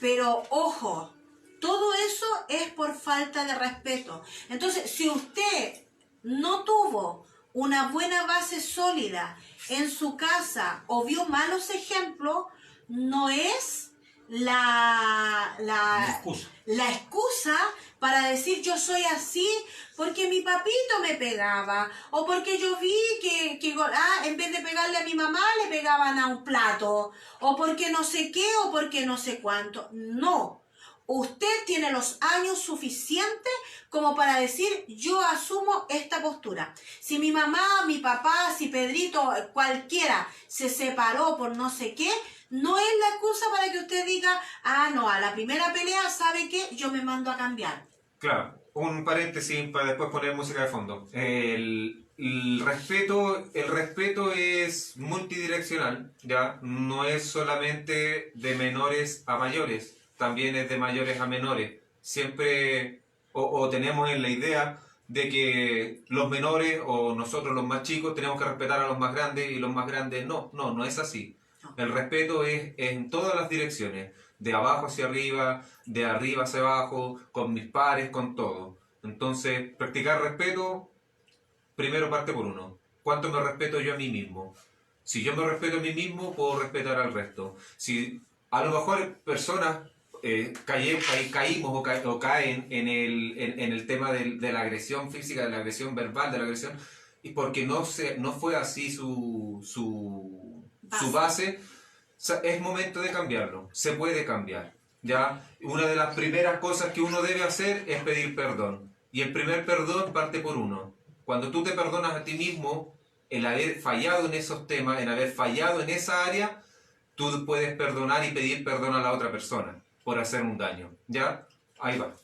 Pero ojo, todo eso es por falta de respeto. Entonces, si usted no tuvo una buena base sólida en su casa o vio malos ejemplos, no es la excusa para decir yo soy así porque mi papito me pegaba o porque yo vi que en vez de pegarle a mi mamá le pegaban a un plato o porque no sé qué o porque no sé cuánto. No. Usted tiene los años suficientes como para decir, yo asumo esta postura. Si mi mamá, mi papá, si Pedrito, cualquiera, se separó por no sé qué, no es la excusa para que usted diga, ah, no, a la primera pelea, ¿sabe qué? Yo me mando a cambiar. Claro, un paréntesis para después poner música de fondo. El respeto es multidireccional, ¿ya? No es solamente de menores a mayores, también es de mayores a menores. Siempre o tenemos en la idea de que los menores o nosotros los más chicos tenemos que respetar a los más grandes y los más grandes no es así. El respeto es en todas las direcciones, de abajo hacia arriba, de arriba hacia abajo, con mis pares, con todo. Entonces, practicar respeto, primero parte por uno. ¿Cuánto me respeto yo a mí mismo? Si yo me respeto a mí mismo, puedo respetar al resto. Si a lo mejor personas caímos o caen en el tema de la agresión física, de la agresión verbal, de la agresión, y porque no fue así su base, es momento de cambiarlo, se puede cambiar. ¿Ya? Una de las primeras cosas que uno debe hacer es pedir perdón. Y el primer perdón parte por uno. Cuando tú te perdonas a ti mismo, el haber fallado en esos temas, en haber fallado en esa área, tú puedes perdonar y pedir perdón a la otra persona por hacer un daño. ¿Ya? Ahí va.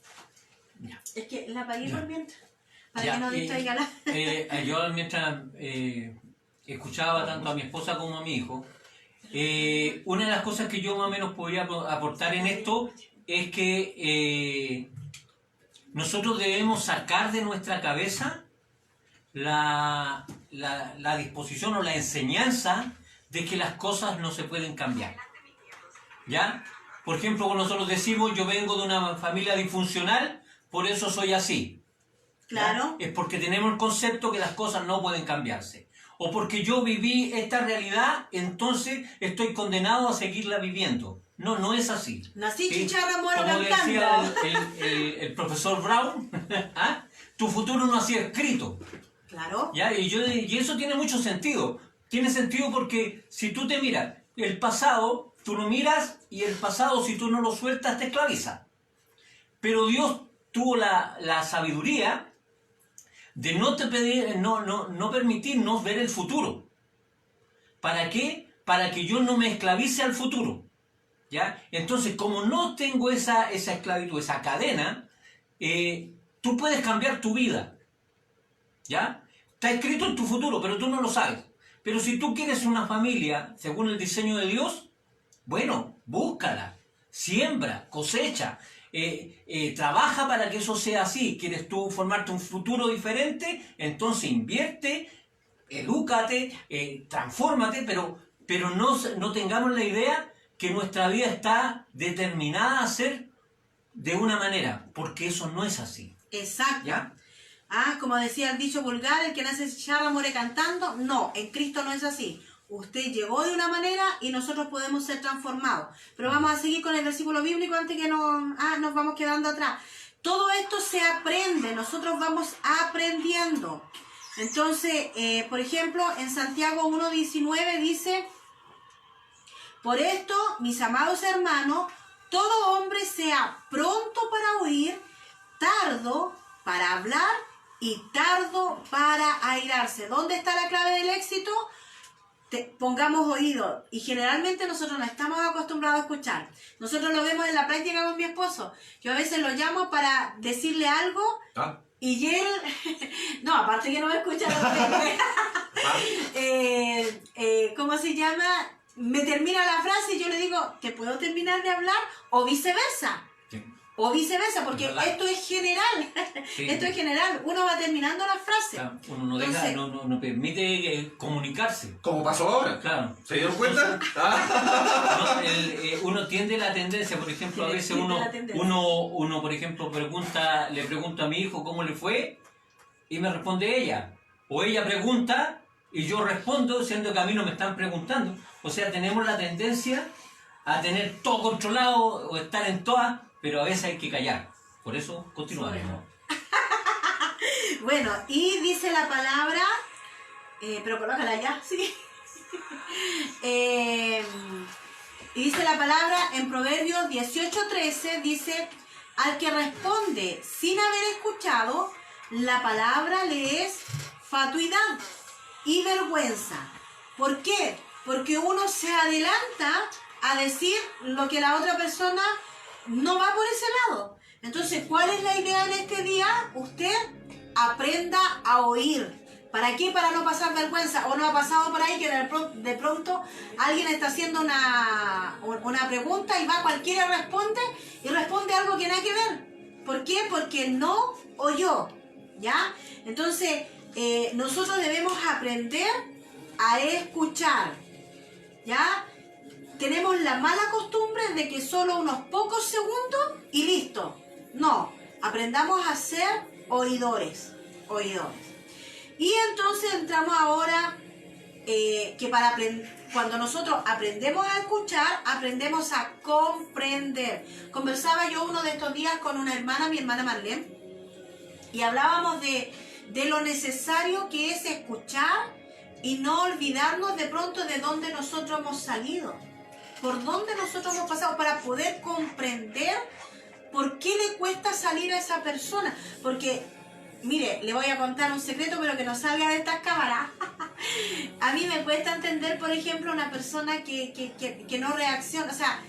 Es que la apagué por mientras, para Ya, que no distraiga la... yo mientras escuchaba tanto a mi esposa como a mi hijo, una de las cosas que yo más o menos podría aportar en esto es que nosotros debemos sacar de nuestra cabeza la disposición o la enseñanza de que las cosas no se pueden cambiar. ¿Ya? Por ejemplo, cuando nosotros decimos yo vengo de una familia disfuncional, por eso soy así. Claro. ¿Ya? Es porque tenemos el concepto que las cosas no pueden cambiarse. O porque yo viví esta realidad, entonces estoy condenado a seguirla viviendo. No, no es así. Nací ¿Sí? chicharra, muero Como cantando. decía el profesor Brown, ¿ah? Tu futuro no ha sido escrito. Claro. ¿Ya? Y eso tiene mucho sentido. Tiene sentido porque si tú te miras, el pasado, tú lo miras y el pasado, si tú no lo sueltas, te esclaviza. Pero Dios tuvo la sabiduría de no permitirnos ver el futuro. ¿Para qué? Para que yo no me esclavice al futuro. ¿Ya? Entonces, como no tengo esa esclavitud, esa cadena, tú puedes cambiar tu vida. ¿Ya? Está escrito en tu futuro, pero tú no lo sabes. Pero si tú quieres una familia según el diseño de Dios, bueno, búscala, siembra, cosecha, trabaja para que eso sea así. ¿Quieres tú formarte un futuro diferente? Entonces invierte, edúcate, transfórmate, pero no tengamos la idea que nuestra vida está determinada a ser de una manera, porque eso no es así. Exacto. ¿Ya? Ah, como decía el dicho vulgar, el que nace charra muere cantando. No, en Cristo no es así. Usted llegó de una manera y nosotros podemos ser transformados. Pero vamos a seguir con el versículo bíblico antes que nos vamos quedando atrás. Todo esto se aprende, nosotros vamos aprendiendo. Entonces, por ejemplo, en Santiago 1:19 dice: por esto, mis amados hermanos, todo hombre sea pronto para oír, tardo para hablar y tardo para airarse. ¿Dónde está la clave del éxito? Pongamos oído. Y generalmente nosotros no estamos acostumbrados a escuchar. Nosotros lo vemos en la práctica con mi esposo. Yo a veces lo llamo para decirle algo y él... no, aparte que no me escucha. ¿Cómo ¿cómo se llama? Me termina la frase y yo le digo, ¿te puedo terminar de hablar? O viceversa. Sí. O viceversa, porque ¿Verdad? esto es general. Sí. Esto es general. Uno va terminando la frase. Claro, uno no, Entonces- no permite comunicarse. Como pasó ahora. Claro. ¿Se dieron cuenta? Ah. Uno tiende la tendencia, por ejemplo, a veces Tiende uno, la tendencia. uno, por ejemplo, le pregunta a mi hijo cómo le fue y me responde ella. O ella pregunta y yo respondo, siendo que a mí no me están preguntando. O sea, tenemos la tendencia a tener todo controlado o estar en todas, pero a veces hay que callar. Por eso continuaremos. Bueno, y dice la palabra, pero colócala ya, sí. Y dice la palabra en Proverbios 18:13, dice, al que responde sin haber escuchado, la palabra le es fatuidad y vergüenza. ¿Por qué? Porque uno se adelanta a decir lo que la otra persona no va por ese lado. Entonces, ¿cuál es la idea en este día? Usted aprenda a oír. ¿Para qué? Para no pasar vergüenza. ¿O no ha pasado por ahí que de pronto alguien está haciendo una pregunta y va cualquiera responde y responde algo que nada que ver? ¿Por qué? Porque no oyó. ¿Ya? Entonces, nosotros debemos aprender a escuchar. ¿Ya? Tenemos la mala costumbre de que solo unos pocos segundos y listo. No, aprendamos a ser oidores. Y entonces entramos ahora que cuando nosotros aprendemos a escuchar, aprendemos a comprender. Conversaba yo uno de estos días con una hermana, mi hermana Marlene, y hablábamos de lo necesario que es escuchar y no olvidarnos de pronto de dónde nosotros hemos salido, por dónde nosotros hemos pasado, para poder comprender por qué le cuesta salir a esa persona. Porque, mire, le voy a contar un secreto, pero que no salga de estas cámaras. A mí me cuesta entender, por ejemplo, una persona que no reacciona, o sea,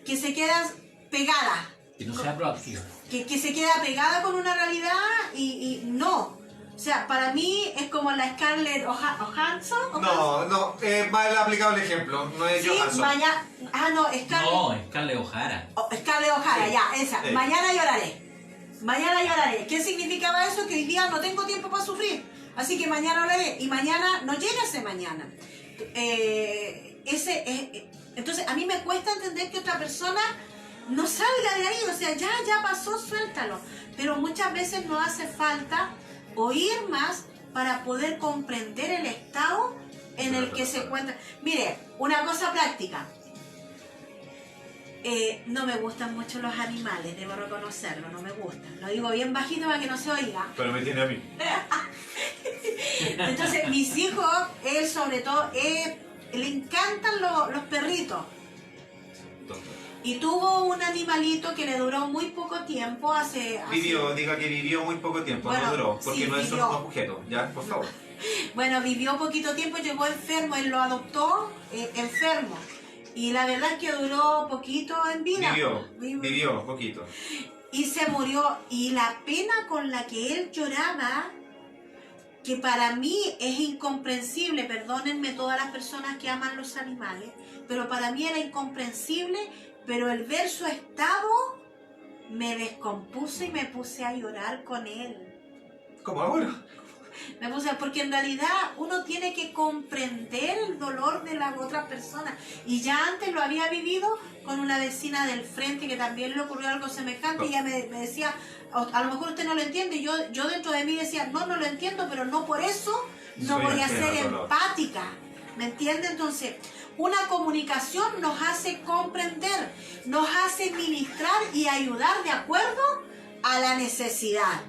que se queda pegada. Que no sea proactivo. Que se queda pegada con una realidad y no. O sea, para mí es como la Scarlett Johansson. No, mal aplicado el ejemplo. No es Sí, Johansson. no, Scarlett. No, es Scarlett O'Hara. Scarlett O'Hara, Sí. ya, esa. Sí. Mañana lloraré. Mañana lloraré. ¿Qué significaba eso? Que hoy día no tengo tiempo para sufrir. Así que mañana lloraré. Y mañana no llega ese mañana. Entonces, a mí me cuesta entender que otra persona no salga de ahí. O sea, ya pasó, suéltalo. Pero muchas veces nos hace falta oír más para poder comprender el estado en el que se encuentra. Mire, una cosa práctica. No me gustan mucho los animales, debo reconocerlo, no me gustan. Lo digo bien bajito para que no se oiga. Pero me tiene a mí. Entonces, mis hijos, él sobre todo, le encantan los perritos. Y tuvo un animalito que le duró muy poco tiempo, Diga que vivió muy poco tiempo, Bueno, no duró, porque sí, no es un vivió. objeto, ¿ya? Por favor. Bueno, vivió poquito tiempo, llegó enfermo, él lo adoptó enfermo. Y la verdad es que duró poquito en vida. Vivió poquito. Y se murió. Y la pena con la que él lloraba, que para mí es incomprensible, perdónenme todas las personas que aman los animales, pero para mí era incomprensible, pero el ver su estado me descompuse y me puse a llorar con él. ¿Cómo ahora? Porque en realidad uno tiene que comprender el dolor de la otra persona. Y ya antes lo había vivido con una vecina del frente que también le ocurrió algo semejante y ella me decía, a lo mejor usted no lo entiende. Y yo dentro de mí decía, no lo entiendo, pero no por eso no Soy voy a ajena ser al dolor. empática. ¿Me entiende? Entonces, una comunicación nos hace comprender, nos hace ministrar y ayudar de acuerdo a la necesidad,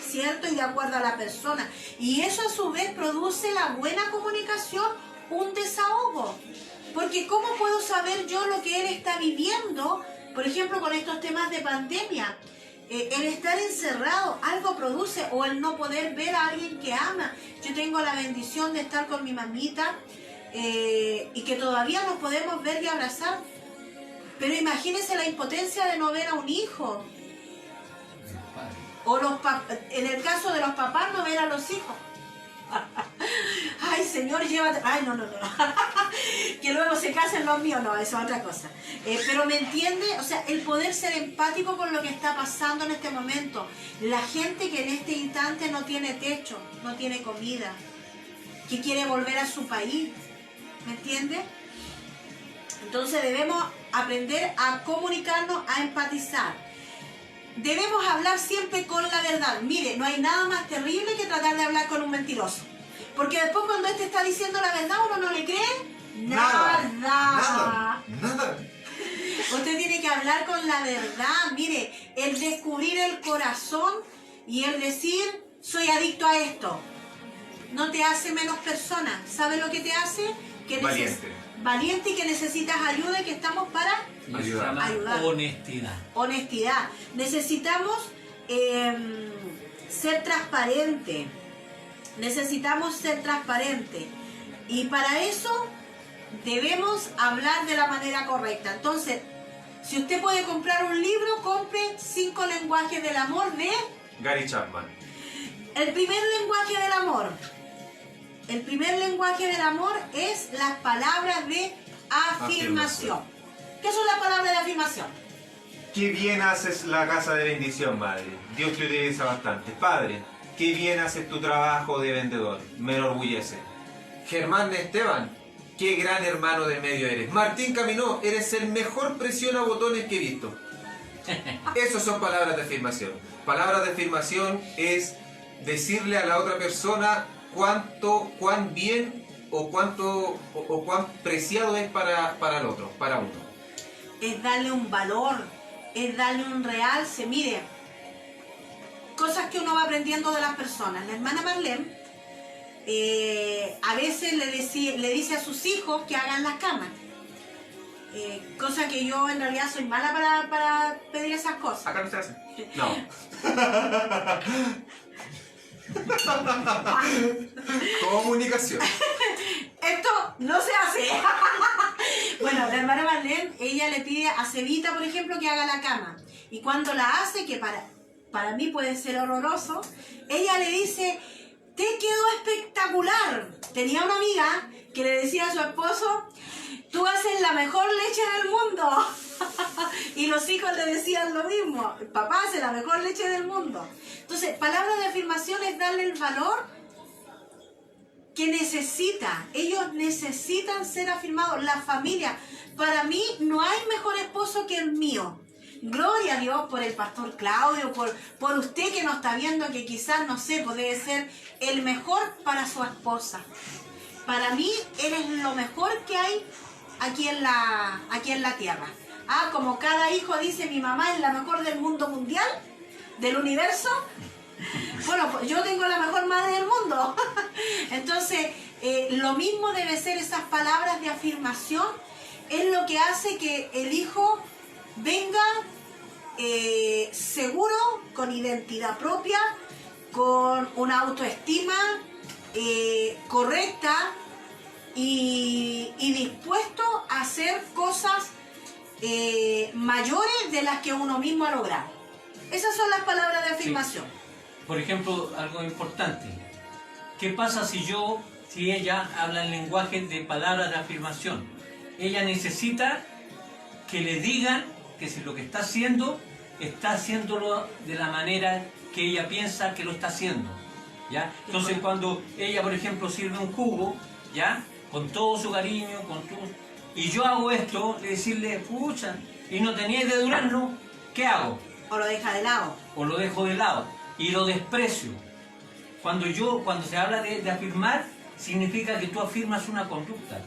¿cierto? Y de acuerdo a la persona. Y eso a su vez produce la buena comunicación, un desahogo. Porque ¿cómo puedo saber yo lo que él está viviendo? Por ejemplo, con estos temas de pandemia. El estar encerrado, algo produce, o el no poder ver a alguien que ama. Yo tengo la bendición de estar con mi mamita y que todavía nos podemos ver y abrazar. Pero imagínense la impotencia de no ver a un hijo. O en el caso de los papás, no ver a los hijos. Ay, Señor, llévate. Ay, no. que luego se casen los míos, no, eso es otra cosa. Pero me entiende, o sea, el poder ser empático con lo que está pasando en este momento. La gente que en este instante no tiene techo, no tiene comida, que quiere volver a su país, ¿me entiende? Entonces debemos aprender a comunicarnos, a empatizar. Debemos hablar siempre con la verdad. Mire, no hay nada más terrible que tratar de hablar con un mentiroso. Porque después cuando este está diciendo la verdad, uno no le cree nada. Usted tiene que hablar con la verdad. Mire, el descubrir el corazón y el decir, soy adicto a esto, no te hace menos persona. ¿Sabe lo que te hace? Que valiente y que necesitas ayuda y que estamos para ayudar. Honestidad. Honestidad. Necesitamos ser transparente. Necesitamos ser transparentes. Y para eso debemos hablar de la manera correcta. Entonces, si usted puede comprar un libro, compre 5 lenguajes del amor de Gary Chapman. El primer lenguaje del amor. El primer lenguaje del amor es las palabras de afirmación. ¿Qué son las palabras de afirmación? Qué bien haces la casa de bendición, madre. Dios te utiliza bastante. Padre, qué bien haces tu trabajo de vendedor. Me enorgullece. Germán Esteban, qué gran hermano de medio eres. Martín Caminó, eres el mejor presiona botones que he visto. Esas son palabras de afirmación. Palabras de afirmación es decirle a la otra persona cuán bien o cuán preciado es para el otro, para uno. Es darle un valor, es darle un realce. Mire, cosas que uno va aprendiendo de las personas. La hermana Marlene a veces le dice a sus hijos que hagan las camas. Cosa que yo en realidad soy mala para pedir esas cosas. Acá no se hace. No. Comunicación. Esto no se hace. Bueno, la hermana Marlene, ella le pide a Cevita, por ejemplo, que haga la cama. Y cuando la hace, que para mí puede ser horroroso, ella le dice, te quedó espectacular. Tenía una amiga que le decía a su esposo, tú haces la mejor leche del mundo. Y los hijos le decían lo mismo, papá hace la mejor leche del mundo. Entonces, palabras de afirmación es darle el valor que necesita. Ellos necesitan ser afirmados. La familia, para mí no hay mejor esposo que el mío. Gloria a Dios por el pastor Claudio, por usted que nos está viendo, que quizás, no sé, puede ser el mejor para su esposa. Para mí, eres lo mejor que hay aquí en la tierra. Ah, como cada hijo dice, mi mamá es la mejor del mundo mundial, del universo. Bueno, pues yo tengo la mejor madre del mundo. Entonces, lo mismo debe ser esas palabras de afirmación. Es lo que hace que el hijo venga seguro, con identidad propia, con una autoestima correcta y dispuesto a hacer cosas mayores de las que uno mismo ha logrado. Esas son las palabras de afirmación. Sí. Por ejemplo, algo importante. ¿Qué pasa si ella habla el lenguaje de palabras de afirmación? Ella necesita que le digan que si lo que está haciéndolo de la manera que ella piensa que lo está haciendo, ¿ya? Entonces cuando ella, por ejemplo, sirve un jugo, ¿ya? Con todo su cariño, y yo hago esto, decirle, pucha, y no teníais de durazno, ¿qué hago? O lo deja de lado. O lo dejo de lado y lo desprecio. Cuando se habla de afirmar, significa que tú afirmas una conducta,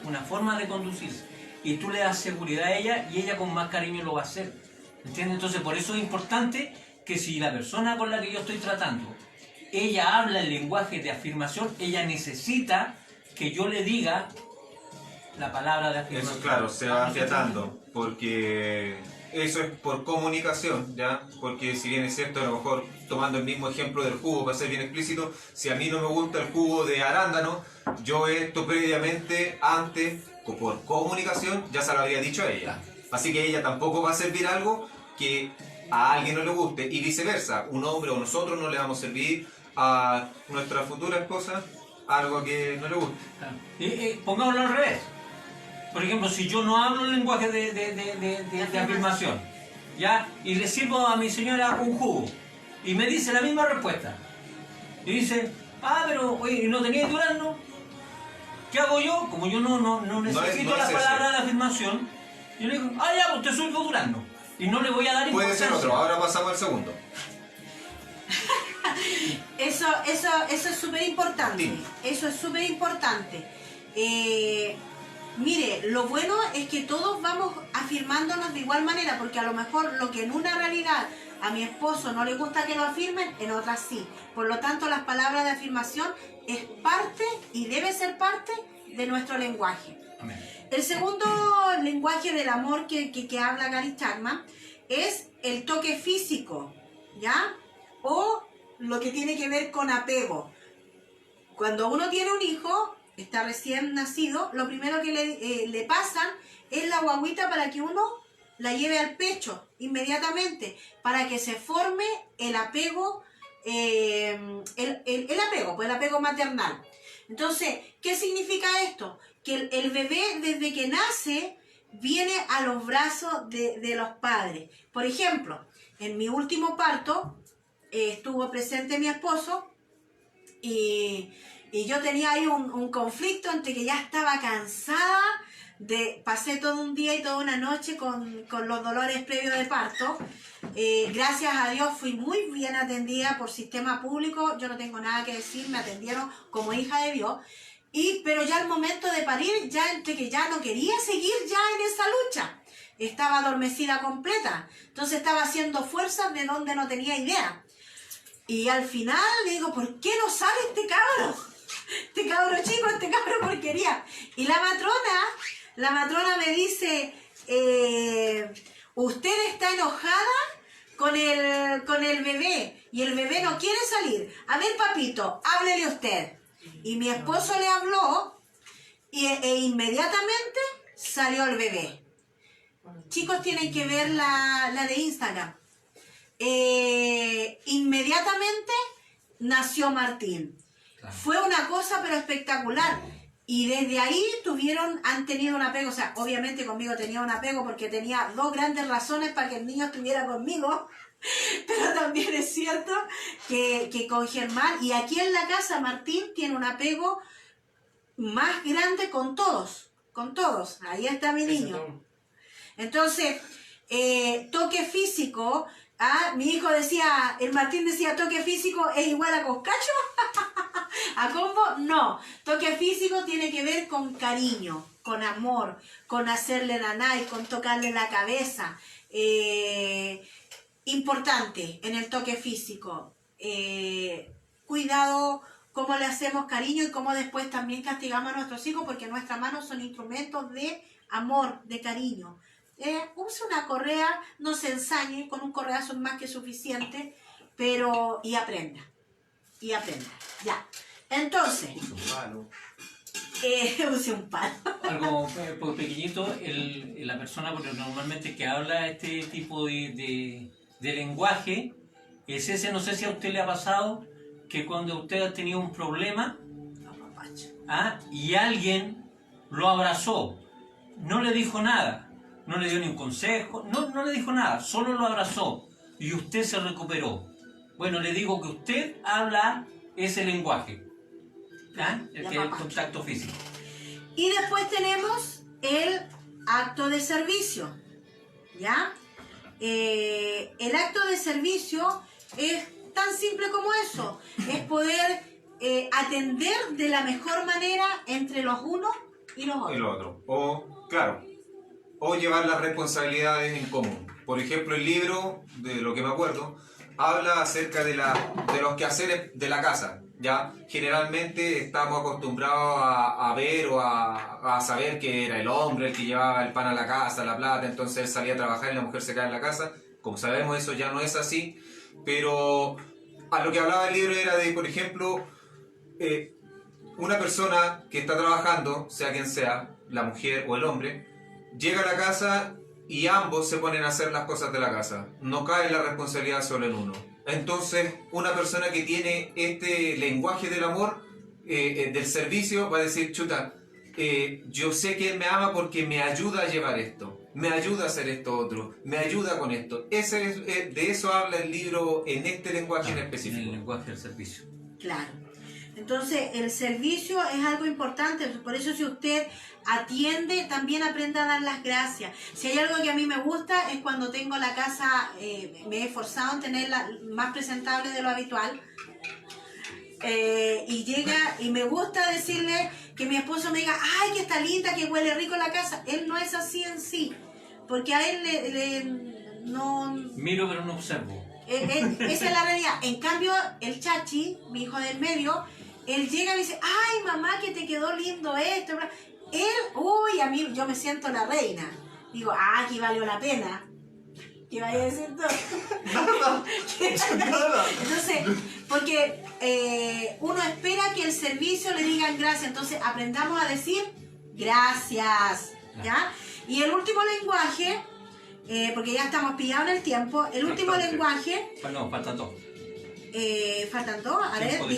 una forma de conducirse, y tú le das seguridad a ella y ella con más cariño lo va a hacer. ¿Entiendes? Entonces, por eso es importante que si la persona con la que yo estoy tratando, ella habla el lenguaje de afirmación, ella necesita que yo le diga la palabra de afirmación. Eso, claro, se va afiatando, porque eso es por comunicación, ¿ya? Porque si bien es cierto, a lo mejor tomando el mismo ejemplo del jugo, para ser bien explícito, si a mí no me gusta el jugo de arándano, yo esto previamente, antes, por comunicación, ya se lo habría dicho a ella. Así que ella tampoco va a servir algo que a alguien no le guste, y viceversa, un hombre o nosotros no le vamos a servir a nuestra futura esposa algo que no le guste. Pongámoslo al revés. Por ejemplo, si yo no hablo el lenguaje de afirmación, ¿ya? Y le sirvo a mi señora un jugo, y me dice la misma respuesta, y dice, pero, oye, ¿no tenías durazno? ¿Qué hago yo? Como yo no necesito no las es palabras ese. de afirmación, yo le digo, ya, pues te suelto durazno. Y no le voy a dar Puede importancia. ser otro, ahora pasamos al segundo. Eso es súper importante. Sí. Eso es súper importante. Mire, lo bueno es que todos vamos afirmándonos de igual manera, porque a lo mejor lo que en una realidad a mi esposo no le gusta que lo afirmen, en otras sí. Por lo tanto, las palabras de afirmación es parte y debe ser parte de nuestro lenguaje. Amén. El segundo lenguaje del amor que habla Gary Chapman es el toque físico, ¿ya? O lo que tiene que ver con apego. Cuando uno tiene un hijo, está recién nacido, lo primero que le pasan es la guagüita para que uno la lleve al pecho inmediatamente, para que se forme el apego, el apego maternal. Entonces, ¿qué significa esto? Que el bebé desde que nace viene a los brazos de los padres. Por ejemplo, en mi último parto estuvo presente mi esposo y yo tenía ahí un conflicto entre que ya estaba cansada, pasé todo un día y toda una noche con los dolores previos de parto. Gracias a Dios fui muy bien atendida por sistema público, yo no tengo nada que decir, me atendieron como hija de Dios. Pero ya al momento de parir, ya entre que ya no quería seguir ya en esa lucha, estaba adormecida completa, entonces estaba haciendo fuerzas de donde no tenía idea. Y al final le digo, ¿por qué no sale este cabro? Este cabro chico, este cabro porquería. Y la matrona me dice, usted está enojada con el bebé y el bebé no quiere salir. A ver, papito, háblele usted. Y mi esposo le habló e inmediatamente salió el bebé. Chicos, tienen que ver la de Instagram. Inmediatamente nació Martín. Claro. Fue una cosa pero espectacular. Y desde ahí han tenido un apego. O sea, obviamente conmigo tenía un apego porque tenía dos grandes razones para que el niño estuviera conmigo. Pero también es cierto que con Germán, y aquí en la casa Martín tiene un apego más grande con todos. Ahí está mi niño. Entonces, toque físico, mi hijo decía, el Martín decía, toque físico es igual a coscacho, a combo, no. Toque físico tiene que ver con cariño, con amor, con hacerle nanay, con tocarle la cabeza. Importante en el toque físico, cuidado cómo le hacemos cariño y cómo después también castigamos a nuestros hijos, porque nuestras manos son instrumentos de amor, de cariño. Use una correa, no se ensañe, con un correazo es más que suficiente, pero y aprenda, ya. Entonces, use un palo. Algo pequeñito, la persona porque normalmente que habla este tipo de lenguaje es ese, no sé si a usted le ha pasado, que cuando usted ha tenido un problema y alguien lo abrazó, no le dijo nada, no le dio ni un consejo, no le dijo nada, solo lo abrazó y usted se recuperó. Bueno, le digo que usted habla ese lenguaje, el que es el contacto físico. Y después tenemos el acto de servicio, ¿ya? El acto de servicio es tan simple como eso, es poder atender de la mejor manera entre los unos y los otros. Y lo otro. O llevar las responsabilidades en común. Por ejemplo, el libro, de lo que me acuerdo, habla acerca de los quehaceres de la casa. ¿Ya? Generalmente estamos acostumbrados a ver o a saber que era el hombre el que llevaba el pan a la casa, la plata, entonces él salía a trabajar y la mujer se quedaba en la casa. Como sabemos, eso ya no es así, pero a lo que hablaba el libro era de, por ejemplo, una persona que está trabajando, sea quien sea, la mujer o el hombre, llega a la casa y ambos se ponen a hacer las cosas de la casa. No cae la responsabilidad solo en uno. Entonces, una persona que tiene este lenguaje del amor, del servicio, va a decir, chuta, yo sé que Él me ama porque me ayuda a llevar esto, me ayuda a hacer esto otro, me ayuda con esto. De eso habla el libro en este lenguaje en En específico. el lenguaje del servicio. Claro. Entonces, el servicio es algo importante, por eso si usted atiende, también aprenda a dar las gracias. Si hay algo que a mí me gusta es cuando tengo la casa, me he esforzado en tenerla más presentable de lo habitual, y llega, y me gusta decirle que mi esposo me diga, ay, que está linda, que huele rico la casa. Él no es así en sí, porque a él no... Miro pero no observo. Esa es la realidad. En cambio, el Chachi, mi hijo del medio, él llega y me dice, ay mamá, que te quedó lindo esto. Él, uy, a mí yo me siento la reina. Digo, aquí valió la pena. ¿Qué vaya a decir tú? Nada. Entonces, porque uno espera que el servicio le digan gracias. Entonces, aprendamos a decir gracias. ¿Ya? Y el último lenguaje, porque ya estamos pillados en el tiempo, el último Bastante. lenguaje... No, faltan dos. faltan dos, a ver, Tiempo de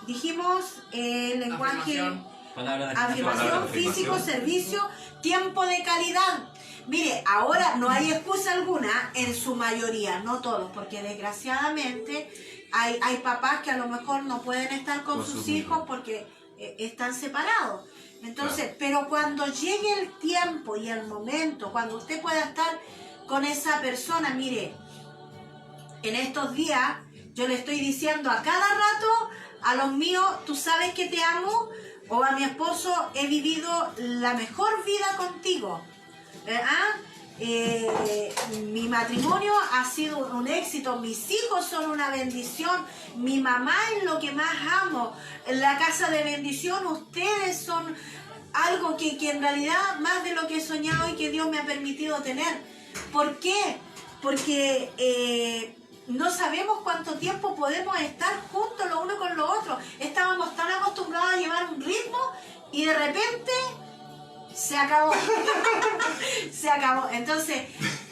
dijimos lenguaje, Palabra de afirmación, Palabra de físico, afirmación. servicio, tiempo de calidad. Mire, ahora no hay excusa alguna en su mayoría, no todos, porque desgraciadamente hay papás que a lo mejor no pueden estar con sus hijos porque están separados. Entonces, pero cuando llegue el tiempo y el momento, cuando usted pueda estar con esa persona, mire, en estos días yo le estoy diciendo a cada rato a los míos, tú sabes que te amo, o a mi esposo, he vivido la mejor vida contigo. Mi matrimonio ha sido un éxito, mis hijos son una bendición, mi mamá es lo que más amo, la casa de bendición, ustedes son algo que en realidad más de lo que he soñado y que Dios me ha permitido tener. ¿Por qué? Porque no sabemos cuánto tiempo podemos estar juntos los unos con los otros. Estábamos tan acostumbrados a llevar un ritmo y de repente se acabó. Se acabó. Entonces,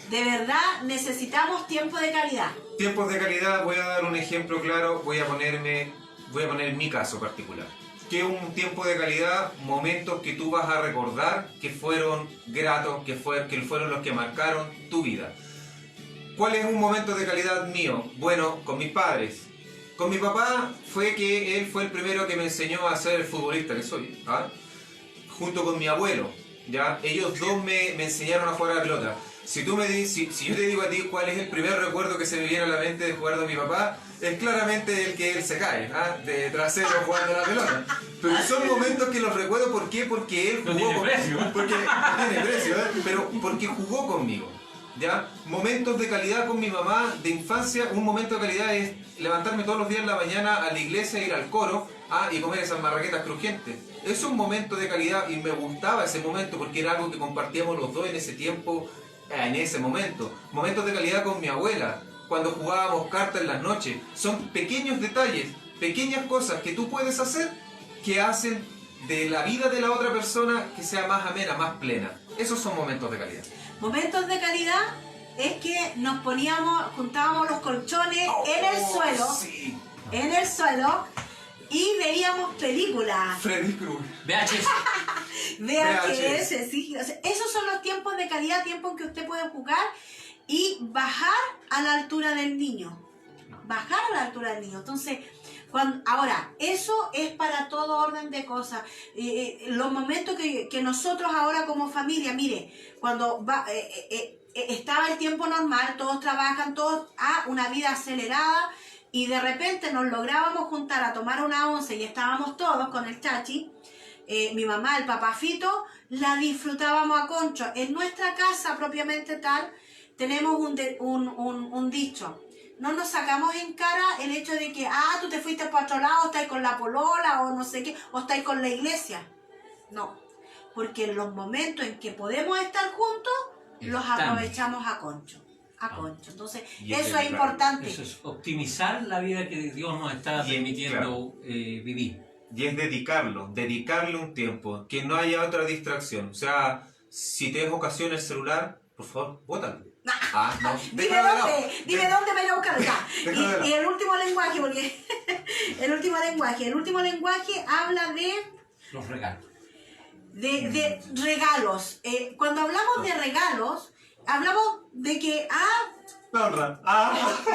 de verdad necesitamos tiempo de calidad. Tiempos de calidad, voy a dar un ejemplo claro, voy a poner mi caso particular. Que es un tiempo de calidad, momentos que tú vas a recordar que fueron gratos, que fueron los que marcaron tu vida. ¿Cuál es un momento de calidad mío? Bueno, con mis padres. Con mi papá fue que él fue el primero que me enseñó a ser el futbolista que soy. Junto con mi abuelo. ¿Ya? Ellos dos me enseñaron a jugar a la pelota. Si yo te digo a ti cuál es el primer recuerdo que se me viene a la mente de jugar con mi papá, es claramente el que él se cae, de trasero jugando a la pelota. Pero son momentos que los recuerdo, ¿por qué? Porque él jugó No tiene precio. Porque no tiene precio, pero porque jugó conmigo. ¿Ya? Momentos de calidad con mi mamá de infancia. Un momento de calidad es levantarme todos los días en la mañana a la iglesia, ir al coro y comer esas marraquetas crujientes. Es un momento de calidad y me gustaba ese momento porque era algo que compartíamos los dos en ese tiempo, en ese momento. Momentos de calidad con mi abuela, cuando jugábamos cartas en las noches. Son pequeños detalles, pequeñas cosas que tú puedes hacer que hacen de la vida de la otra persona que sea más amena, más plena. Esos son momentos de calidad. Momentos de calidad es que nos juntábamos los colchones en el suelo, Sí. en el suelo, y veíamos películas. Freddy Krueger. VHS. VHS, sí. O sea, esos son los tiempos de calidad, tiempos en que usted puede jugar y bajar a la altura del niño. Bajar a la altura del niño. Entonces, ahora, eso es para todo orden de cosas. Los momentos que nosotros ahora como familia, mire, cuando estaba el tiempo normal, todos trabajan, todos una vida acelerada, y de repente nos lográbamos juntar a tomar una once y estábamos todos con el Chachi, mi mamá, el papá Fito, la disfrutábamos a concho. En nuestra casa propiamente tal, tenemos un dicho. No nos sacamos en cara el hecho de que, tú te fuiste para otro lado, estás con la polola, o no sé qué, o estás con la iglesia. No, porque en los momentos en que podemos estar juntos, los Estamos. aprovechamos a concho. Entonces, Y eso es es importante. Eso es optimizar la vida que Dios nos está Y, permitiendo vivir. Y es dedicarle un tiempo, que no haya otra distracción. O sea, si tienes ocasión el celular, por favor, bótalo. No. Dime dónde me voy a buscar acá. Y el último lenguaje, porque el último lenguaje habla de Los regalos. de regalos. Cuando hablamos de regalos, hablamos de que, La honra.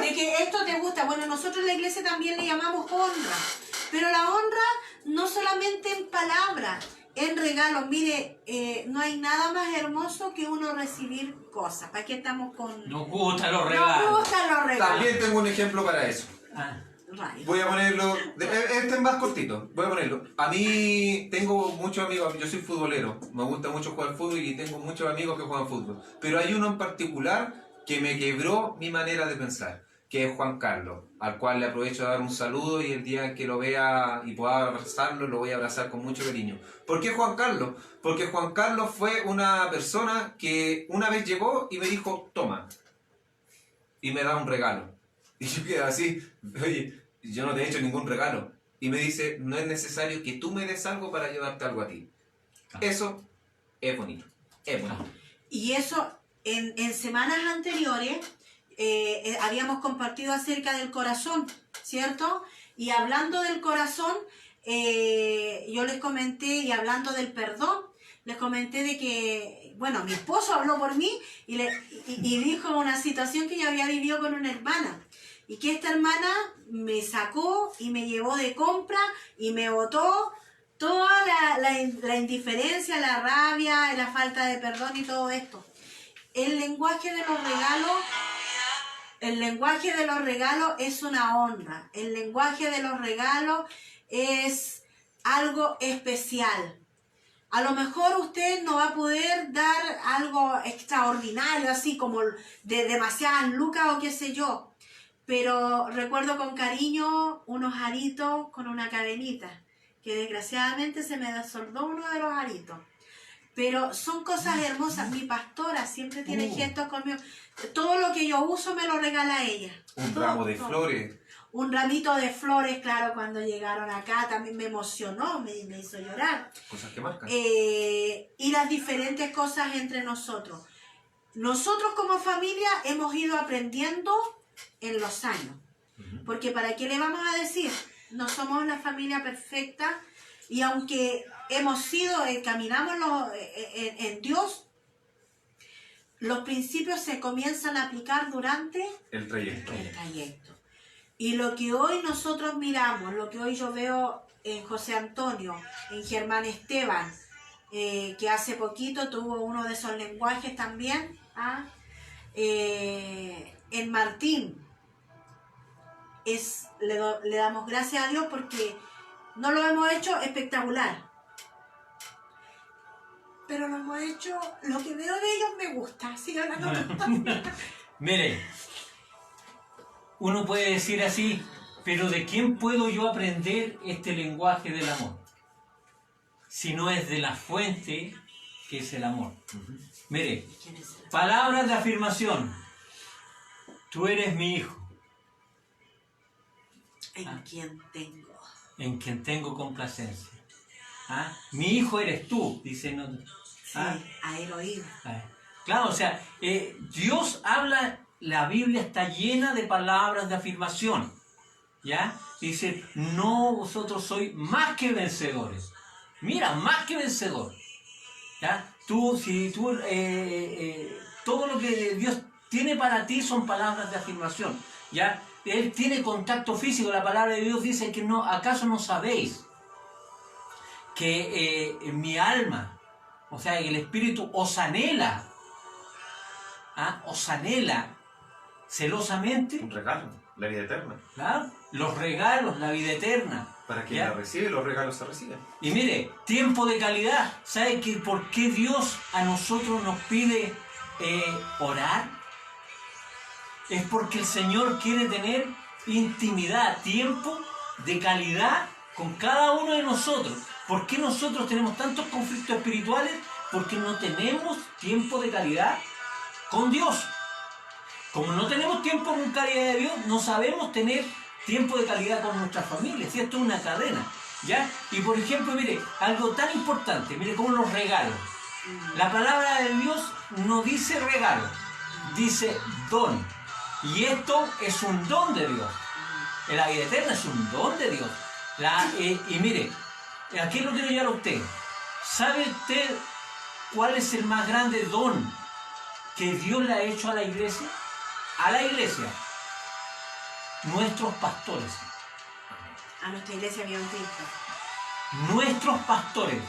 de que esto te gusta. Bueno, nosotros en la iglesia también le llamamos honra. Pero la honra no solamente en palabras, en regalos. Mire, no hay nada más hermoso que uno recibir cosas. ¿Para qué estamos con...? Nos gustan los Nos regalos. gustan los regalos. También tengo un ejemplo para eso. Ah, Rayos. Voy a ponerlo. Este es más cortito. Voy a ponerlo. A mí tengo muchos amigos. Yo soy futbolero. Me gusta mucho jugar fútbol y tengo muchos amigos que juegan fútbol. Pero hay uno en particular que me quebró mi manera de pensar, que es Juan Carlos, al cual le aprovecho de dar un saludo y el día que lo vea y pueda abrazarlo, lo voy a abrazar con mucho cariño. ¿Por qué Juan Carlos? Porque Juan Carlos fue una persona que una vez llegó y me dijo, toma, y me da un regalo. Y yo quedé así, oye, yo no te he hecho ningún regalo. Y me dice, no es necesario que tú me des algo para ayudarte algo a ti. Eso es bonito, es bonito. Y eso, en semanas anteriores, habíamos compartido acerca del corazón, ¿cierto? Y hablando del corazón, yo les comenté, y hablando del perdón, les comenté de que, bueno, mi esposo habló por mí y dijo una situación que yo había vivido con una hermana. Y que esta hermana me sacó y me llevó de compra y me botó toda la indiferencia, la rabia, la falta de perdón y todo esto. El lenguaje de los regalos es una honra. El lenguaje de los regalos es algo especial. A lo mejor usted no va a poder dar algo extraordinario, así como de demasiadas lucas o qué sé yo. Pero recuerdo con cariño unos aritos con una cadenita, que desgraciadamente se me desoldó uno de los aritos. Pero son cosas hermosas. Mi pastora siempre tiene gestos conmigo. Todo lo que yo uso me lo regala ella. Un Todo, ramo de todo. flores. Un ramito de flores, claro, cuando llegaron acá también me emocionó, me hizo llorar. Cosas que marcan. Y las diferentes cosas entre nosotros. Nosotros como familia hemos ido aprendiendo en los años. Porque ¿para qué le vamos a decir? No somos una familia perfecta y aunque hemos sido, caminamos en Dios, los principios se comienzan a aplicar durante El trayecto. el trayecto. Y lo que hoy nosotros miramos, lo que hoy yo veo en José Antonio, en Germán Esteban, que hace poquito tuvo uno de esos lenguajes también, en Martín, le damos gracias a Dios porque no lo hemos hecho espectacular. Pero lo hemos hecho, lo que veo de ellos me gusta. Sigan hablando. mire, uno puede decir así, pero ¿de quién puedo yo aprender este lenguaje del amor? Si no es de la fuente que es el amor. Mire, palabras de afirmación. Tú eres mi hijo. En quien tengo. En quien tengo complacencia. Mi hijo eres tú, dice. ¿No? Sí, a Elohim. Claro, o sea, Dios habla, la Biblia está llena de palabras de afirmación. ¿Ya? Dice, no, vosotros sois más que vencedores. Mira, más que vencedor. ¿Ya? Todo lo que Dios tiene para ti son palabras de afirmación. ¿Ya? Él tiene contacto físico. La palabra de Dios dice que no, ¿acaso no sabéis que mi alma, o sea, el Espíritu os anhela celosamente? Un regalo, la vida eterna. ¿Claro? Los regalos, la vida eterna. Para quien ¿Ya? la recibe, los regalos se reciben. Y mire, tiempo de calidad. ¿Sabe por qué Dios a nosotros nos pide orar? Es porque el Señor quiere tener intimidad, tiempo de calidad con cada uno de nosotros. ¿Por qué nosotros tenemos tantos conflictos espirituales? Porque no tenemos tiempo de calidad con Dios. Como no tenemos tiempo con calidad de Dios, no sabemos tener tiempo de calidad con nuestras familias. Y esto es una cadena, ¿ya? Y por ejemplo, mire, algo tan importante, mire como los regalos. La palabra de Dios no dice regalo, dice don. Y esto es un don de Dios. La vida eterna es un don de Dios. Y mire, aquí lo quiero llevar a usted. ¿Sabe usted cuál es el más grande don que Dios le ha hecho a la iglesia? A la iglesia. Nuestros pastores. A nuestra iglesia Viva en Cristo. Nuestros pastores.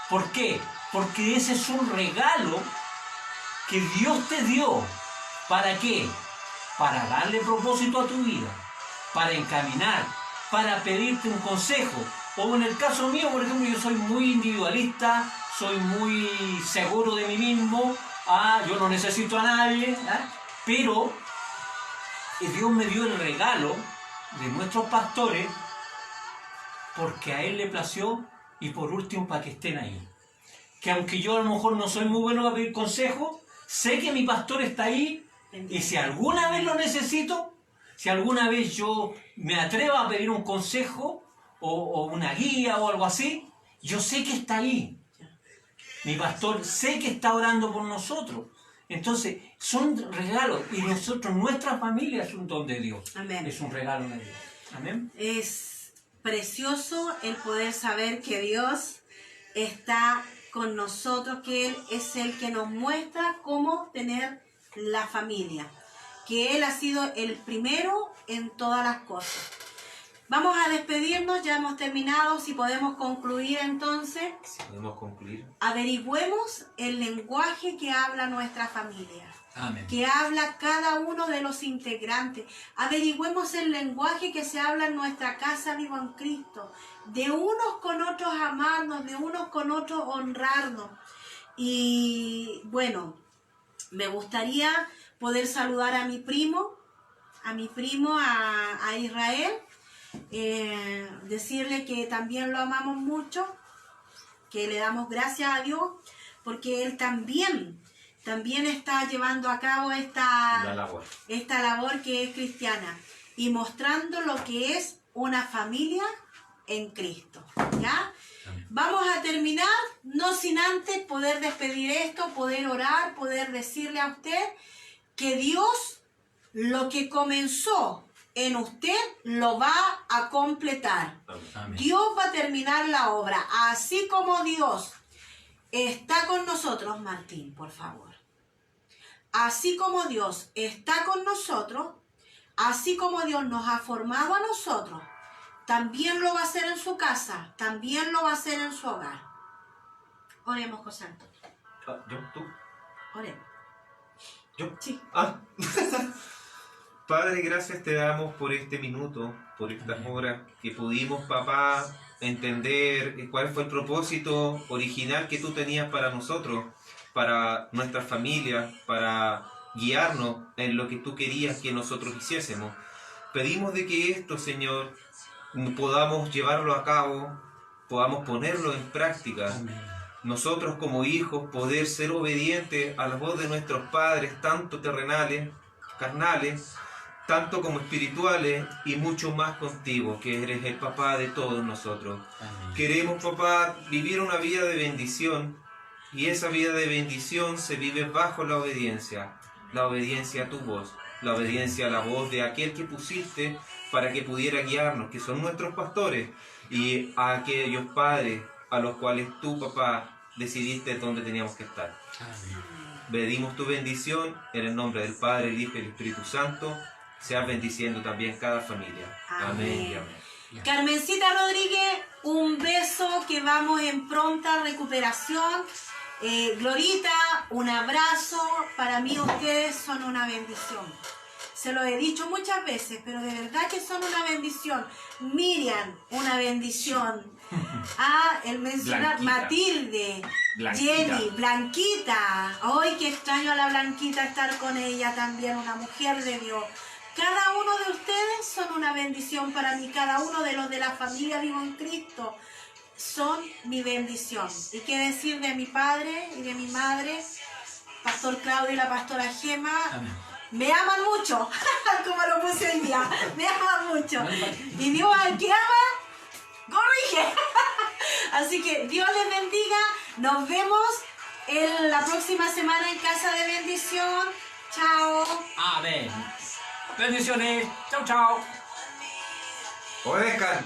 ¿Por qué? Porque ese es un regalo que Dios te dio. ¿Para qué? Para darle propósito a tu vida, para encaminar, para pedirte un consejo. O en el caso mío, por ejemplo, yo soy muy individualista, soy muy seguro de mí mismo, yo no necesito a nadie, pero Dios me dio el regalo de nuestros pastores porque a Él le plació y por último para que estén ahí. Que aunque yo a lo mejor no soy muy bueno para pedir consejo, sé que mi pastor está ahí y si alguna vez lo necesito, si alguna vez yo me atrevo a pedir un consejo o una guía o algo así, yo sé que está ahí. Mi pastor sé que está orando por nosotros. Entonces, son regalos y nosotros, nuestra familia es un don de Dios. Amén. Es un regalo de Dios. Amén. Es precioso el poder saber que Dios está con nosotros, que Él es el que nos muestra cómo tener la familia, que Él ha sido el primero en todas las cosas. Vamos a despedirnos, ya hemos terminado, si podemos concluir entonces. ¿Podemos concluir? Averigüemos el lenguaje que habla nuestra familia. Amén. Que habla cada uno de los integrantes. Averigüemos el lenguaje que se habla en nuestra casa Vivo en Cristo. De unos con otros amarnos, de unos con otros honrarnos. Y bueno, me gustaría poder saludar a mi primo, a Israel. Decirle que también lo amamos mucho, que le damos gracias a Dios, porque él también está llevando a cabo esta labor que es cristiana y mostrando lo que es una familia en Cristo. ¿Ya? Vamos a terminar, no sin antes poder despedir esto, poder orar, poder decirle a usted que Dios lo que comenzó en usted lo va a completar. Amén. Dios va a terminar la obra. Así como Dios está con nosotros, Martín, por favor. Así como Dios está con nosotros, así como Dios nos ha formado a nosotros, también lo va a hacer en su casa, también lo va a hacer en su hogar. Oremos, José Antonio. ¿Tú? Oremos. ¿Yo? Sí. Padre, gracias te damos por este minuto, por estas horas que pudimos, papá, entender cuál fue el propósito original que tú tenías para nosotros, para nuestra familia, para guiarnos en lo que tú querías que nosotros hiciésemos. Pedimos de que esto, Señor, podamos llevarlo a cabo, podamos ponerlo en práctica. Amén. Nosotros como hijos poder ser obedientes a la voz de nuestros padres, tanto terrenales, carnales, tanto como espirituales y mucho más contigo, que eres el papá de todos nosotros. Amén. Queremos, papá, vivir una vida de bendición y esa vida de bendición se vive bajo la obediencia a tu voz, la obediencia a la voz de aquel que pusiste para que pudiera guiarnos, que son nuestros pastores, y a aquellos padres a los cuales tú, papá, decidiste dónde teníamos que estar. Amén. Pedimos tu bendición en el nombre del Padre, el Hijo y el Espíritu Santo. Seas bendiciendo también cada familia. Amén y amén. Carmencita Rodríguez, un beso, que vamos en pronta recuperación. Glorita, un abrazo. Para mí ustedes son una bendición. Se lo he dicho muchas veces, pero de verdad que son una bendición. Miriam, una bendición. El mencionar Blanquita. Matilde, Blanquita. Jenny, Blanquita. Ay, qué extraño a la Blanquita estar con ella también, una mujer de Dios. Cada uno de ustedes son una bendición para mí, cada uno de los de la familia Vivo en Cristo son mi bendición. Y qué decir de mi padre y de mi madre, Pastor Claudio y la Pastora Gema. Amén. Me aman mucho, como lo puse hoy día, me aman mucho. Y Dios al que ama, corrige. Así que Dios les bendiga, nos vemos en la próxima semana en Casa de Bendición. Chao. Amén. Bendiciones. Chao, chao. Obedezcan.